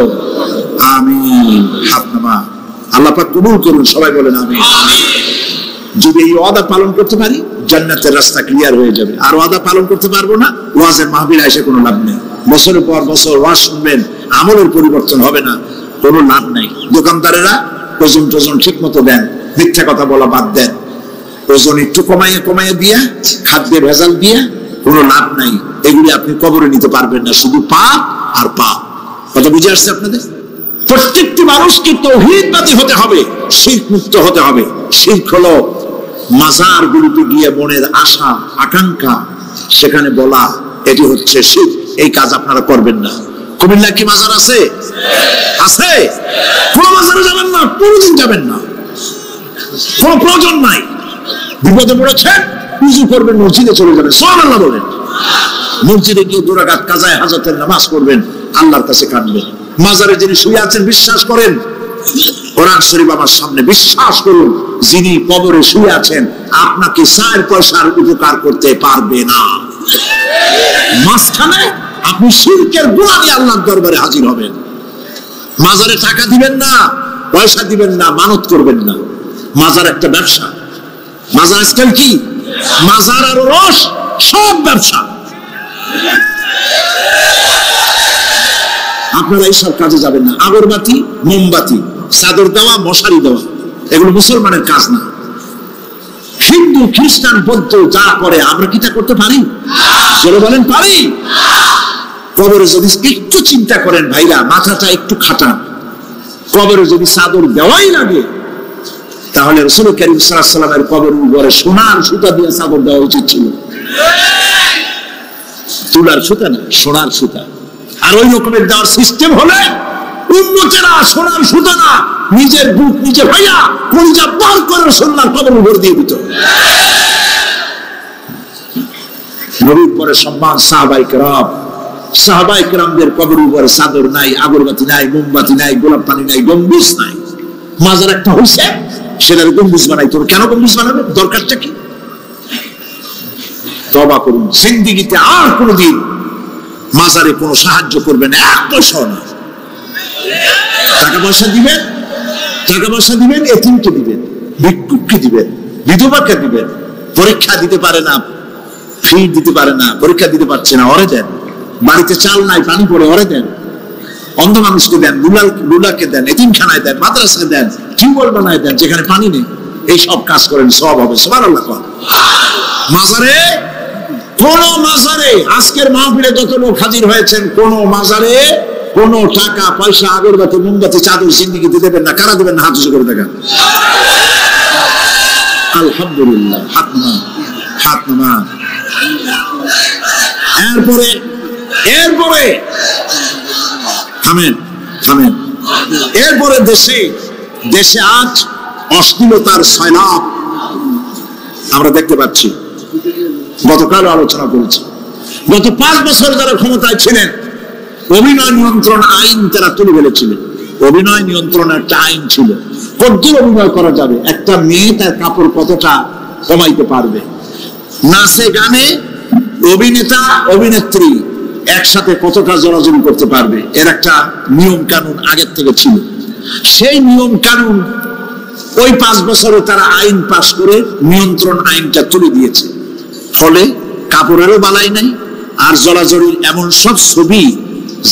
[SPEAKER 1] আমিন। হাত নামা, আল্লাহ পাক কবুল করুন, সবাই বলেন আমিন। যদি এই ওয়াদা পালন করতে পারি জান্নাতের রাস্তা ক্লিয়ার হয়ে যাবে। আর ওয়াদা পালন করতে পারবো না, ওয়াজের মাহফিলে এসে কোনো লাভ নেই। বছরের পর বছর ওয়াজ শুনবেন, আমলের পরিবর্তন হবে না, কোনো লাভ নেই। দোকানদারেরা ওজন টোজন ঠিক মতো দেন, মিথ্যা কথা বলা বাদ দেন, ওজন একটু কমাইয়ে কমাইয়ে দিয়ে, খাদ্যে ভেজাল দিয়ে কোনো লাভ নাই। এগুলি আপনি কবরে নিতে পারবেন না, শুধু পাপ আর পাপ। কথা বুঝে আসছে আপনাদের? প্রত্যেকটি মানুষকে তাওহীদবাদী হতে হবে, শিরক মুক্ত হতে হবে। শিরক হলো মাজার গুলিতে গিয়ে মনের আশা আকাঙ্ক্ষা সেখানে বলা, এটি হচ্ছে শিরক। এই কাজ আপনারা করবেন না। কুমিল্লা কি মাজার আছে? আছে? কোন মাজারে যাবেন না, কোনদিন যাবেন না, কোন প্রয়োজন নাই। বিপদে পড়েছেন, উযু করবেন, মসজিদে চলে যাবেন, সুবহানাল্লাহ বলেন। মসজিদে গিয়ে 2 রাকাত কাজায়ে হাজতের নামাজ পড়বেন, আল্লাহর কাছে কাঁদবেন। মাজারে যিনি শুয়ে আছেন বিশ্বাস করেন, কোরআন শরীফ আমার সামনে, বিশ্বাস করুন, যিনি কবরে শুয়ে আছেন আপনাকে 4 পয়সার উপকার করতে পারবে না। মাঝখানে আপনি শিরকের গুনাহ নিয়ে আল্লাহর দরবারে হাজির হবেন। মাজারে টাকা দিবেন না, পয়সা দিবেন না, মানত করবেন না। মাজার একটা ব্যবসা। মাজার আজকাল কি? মাজার আর রস সব ব্যবসা। আপনারা এইসব কাজে যাবেন না। আগরবাতি, মোমবাতি, চাদর দেওয়া, মশারি দেওয়া, এগুলো মুসলমানের কাজ না। হিন্দু, খ্রিস্টান, বৌদ্ধ যা করে আমরা কি তা করতে পারি? চলে বলেন পারি? কবরে যদি একটু চিন্তা করেন ভাইরা, মাথাটা একটু খাটান, কবরে যদি চাদর দেওয়াই লাগে তাহলে রাসূল কারীম সাল্লাল্লাহু আলাইহি ওয়াসাল্লামের কবরের উপরে সোনার সুতা দিয়ে চাদর দেওয়া উচিত ছিল। তুলার সুতা না, সোনার সুতা। আর ওই রকমের দেওয়ার সিস্টেম হলে উম্মতেরা সোনার সুতা না, নিজের বুক নিজে ভাইয়া কলিজা পার করে রাসূলুল্লাহর কবরের উপর দিয়ে দিত। নবীর পরে সম্মান সাহাবায়ে কেরাম। সাহাবায়ে কেরামদের কবরের উপরে চাদর নাই, আগরবাতি নাই, মোমবাতি নাই, গোলাপ পানি নাই, গম্বুজ নাই। মাজার একটা হইছে, সেটার গম্বুজ বানাই। তোর কেন গম্বুজ বানাবে? দরকারটা কি? তওবা করুন, জিন্দেগিতে আর কোনোদিন মাজারে কোনো সাহায্য করবেন না, এক পয়সাও না। টাকা পয়সা দিবেন, টাকা পয়সা দিবেন, এতিমকে দিবেন, ভিক্ষুককে দিবেন, বিধবাকে দিবেন। পরীক্ষা দিতে পারে না, ফি দিতে পারে না, পরীক্ষা দিতে পারছে না, ওরে দেন। বাড়িতে চাল নাই, পানি পড়ে, ওরে দেন। অন্ধ মানুষকে দেন, লুলাকে দেন, এতিমখানায় দেন, মাদ্রাসাকে দেন, টিউবওয়েল বানায় দেন যেখানে পানি নেই। এই সব কাজ করেন, সব হবে। সুবহানাল্লাহ। মাজারে, কোন মাজারে, আজকের মাহফিলে যত লোক হাজির হয়েছেন, কোন মাজারে কোন টাকা পয়সা, আগরবাতি, মোমবাতি, চাদর জিন্দেগিতে দেবেন না। কারা দেবেন না? হাত উঁচু করে দেখান। আলহামদুলিল্লাহ। হাত নামা, হাত নামা। এরপরে থামেন, থামেন। এরপরে দেশে আজ অশ্লীলতার সয়লাব আমরা দেখতে পাচ্ছি। গতকাল আলোচনা করেছি, গত 5 বছর যারা ক্ষমতায় ছিলেন, অভিনয় নিয়ন্ত্রণ আইন তারা তুলে ফেলেছিলেন। অভিনয় নিয়ন্ত্রণ একটা আইন ছিল, কতদূর অভিনয় করা যাবে, একটা মেয়ে তার কাপড় কতটা কমাইতে পারবে, নাচে গানে অভিনেতা অভিনেত্রী একসাথে কতটা জড়াজড়ি করতে পারবে, এর একটা নিয়ম কানুন আগের থেকে ছিল। সেই নিয়ম কানুন ওই 5 বছরে তারা আইন পাশ করে নিয়ন্ত্রণ আইনটা তুলে দিয়েছে। ফলে কাপড়েরও বালাই নাই, আর জড়াজড়ির এমন সব ছবি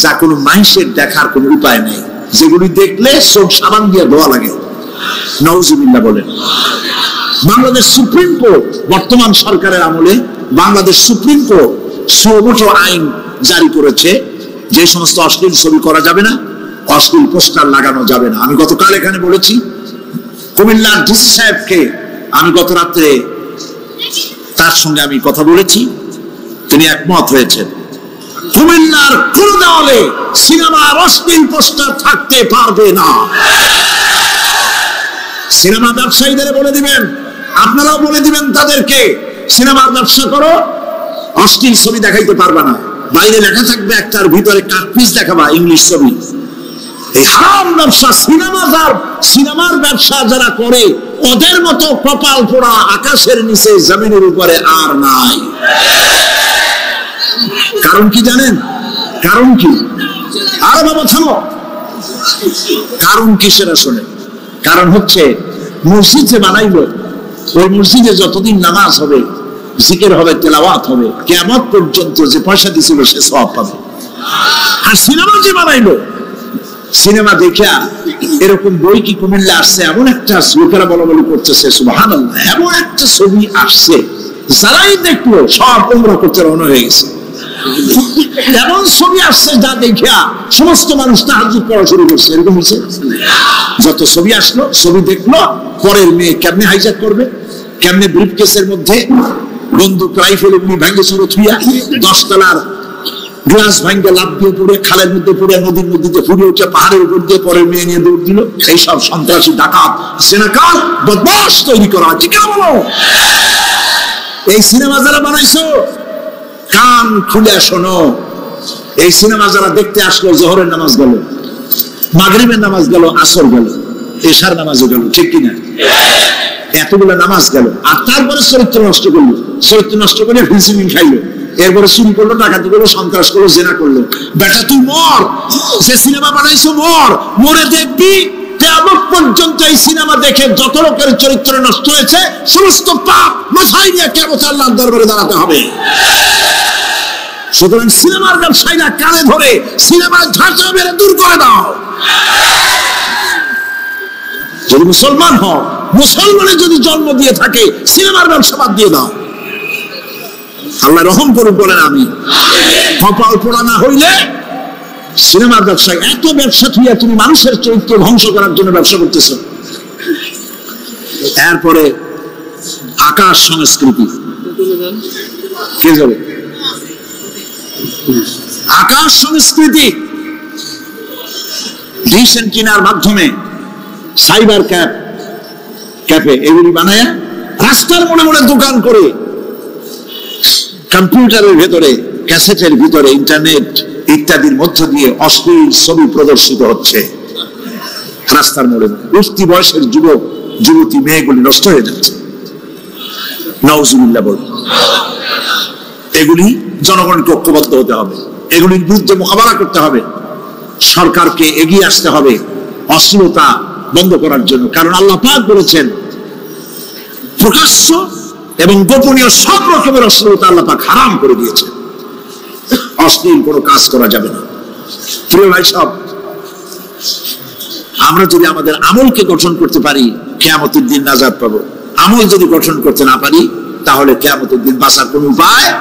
[SPEAKER 1] যা কোনো মানুষের দেখার কোনো উপায় নেই, যেগুলি দেখলে চোখ সাবান দিয়ে ধোয়া লাগে। নাউজুবিল্লাহ বলেন। বাংলাদেশ সুপ্রিম কোর্ট, বর্তমান সরকারের আমলে বাংলাদেশ সুপ্রিম কোর্ট সুমোটো আইন জারি করেছে, যে সমস্ত অশ্লীল ছবি করা যাবে না, অশ্লীল পোস্টার লাগানো যাবে না। আমি গতকাল এখানে বলেছি, কুমিল্লার ডিসি সাহেবকে আমি গত রাত্রে তার সঙ্গে আমি কথা বলেছি, তিনি একমত হয়েছেন। কুমিল্লার কোন দেওয়ালে সিনেমার অশ্লীল পোস্টার থাকতে পারবে না। সিনেমা ব্যবসায়ীদের বলে দিবেন, আপনারাও বলে দিবেন তাদেরকে, সিনেমার ব্যবসা করো, অশ্লীল ছবি দেখাইতে পারবে না। বাইরে লেখা থাকবে একটার ভিতরে কাটপিস দেখাবা ইংলিশ ছবি। এই হারাম ব্যবসা, সিনেমার ব্যবসা যারা করে, ওদের মতো কপাল পোড়া আকাশের নিচে জমিনের উপরে আর নাই। কারণ কি জানেন? কারণ কি? আর বাবা থামো। কারণ কি সেটা শোনে। কারণ হচ্ছে, মসজিদ যে বানাইলো, ওই মসজিদে যতদিন নামাজ হবে, জিকির হবে, তেলাওয়াত হবে, কিয়ামত পর্যন্ত যে পয়সা দিছিল সে সওয়াব পাবে। আর সিনেমা যে বানাইলো, সিনেমা দেখা এরকম বই কি কুমিল্লা আসছে? এমন একটা লোকেরা বলা বলি করতেছে, সুবহানাল্লাহ, এমন একটা ছবি আসছে, যারাই দেখলো সব উমরা করতে রওনা হয়ে গেছে। এমন ছবি আসছে যা দেখিয়া সমস্ত মানুষ তাহাজ্জুদ পড়া শুরু করছে। এরকম হয়েছে। যত ছবি আসলো, ছবি দেখলো, পরের মেয়ে কেমনে হাইজ্যাক করবে, কেমনে ব্রিফকেসের মধ্যে বন্দুক রাইফেল এমনি ভেঙে চুরো থুইয়া 10 তলার গ্লাস ভাঙ্গে লাভ দিয়ে পড়ে, খালের মধ্যে পড়ে, নদীর মধ্যে ফুটে উঠে, পাহাড়ের উপর দিয়ে পরের মেয়ে নিয়ে দৌড় দিল। এইসব সন্ত্রাসী, ডাকাত, জেনাকার, বদমাশ তৈরি করা হচ্ছে। কেন বলো? এই সিনেমা যারা বানাইছো, কান খুলে শোনো, এই সিনেমা যারা দেখতে আসলো, জোহরের নামাজ গেল, মাগরিবের নামাজ গেল, আসর গেল, এশার নামাজও গেল, ঠিক কিনা? এতগুলো নামাজ গেল, আর তারপরে চরিত্র নষ্ট করলো, চরিত্র নষ্ট করে ফিলসিমিন খাইলো, এরপরে চুরি করলো, ডাকাতি করলো, সন্ত্রাস করলো, জেনা করলো। বেটা তুই মর, যে সিনেমা বানাইছো মর, মরে দেখবি কিয়ামত পর্যন্ত এই সিনেমা দেখে যত লোকের চরিত্র নষ্ট হয়েছে, সমস্ত পাপ মাথায় নিয়ে কিয়ামত আল্লাহর দরবারে দাঁড়াতে হবে। সুতরাং সিনেমার ব্যবসায়ীরা কানে ধরে সিনেমার ঝাঁচা মেরে দূর করে দাও। যদি মুসলমান হও, মুসলমানের যদি জন্ম দিয়ে থাকে, সিনেমার ব্যবসা বাদ দিয়ে দাও। আল্লাহ রহম করুন বলেন আমি। কপাল পোড়া না হইলে সিনেমার ব্যবসায় এত ব্যবসা থুইয়া তুমি মানুষের চরিত্র ধ্বংস করার জন্য ব্যবসা করতেছ। এরপরে আকাশ সংস্কৃতি কে যাবে? আকাশ সংস্কৃতি ডিশ এন্টিনার মাধ্যমে সাইবার ক্যাফে এগুলি বানায় রাস্তার মোড়ে মোড়ে দোকান করে
[SPEAKER 2] কম্পিউটারের ভেতরে, ক্যাসেটের ভিতরে, ইন্টারনেট ইত্যাদির মধ্য দিয়ে অশ্লীল ছবি প্রদর্শিত হচ্ছে রাস্তার মোড়ে। উঠতি বয়সের যুবক যুবতী মেয়েগুলি নষ্ট হয়ে যাচ্ছে। নাউজুবিল্লাহ বল। এগুলি জনগণকে ঐক্যবদ্ধ হতে হবে, এগুলির বিরুদ্ধে মোকাবেলা করতে হবে, সরকারকে এগিয়ে আসতে হবে অশ্লীলতা বন্ধ করার জন্য। কারণ আল্লাহ পাক বলেছেন প্রকাশ্য এবং গোপনীয় সব রকমের অশ্লীলতা আল্লাহ পাক হারাম করে দিয়েছে। অশ্লীল কোনো কাজ করা যাবে না। প্রিয় ভাই সব, আমরা যদি আমাদের আমলকে গঠন করতে পারি কিয়ামতের দিন নাজাত পাবো। আমল যদি গঠন করতে না পারি তাহলে কিয়ামতের দিন বাঁচার কোনো উপায় নাই।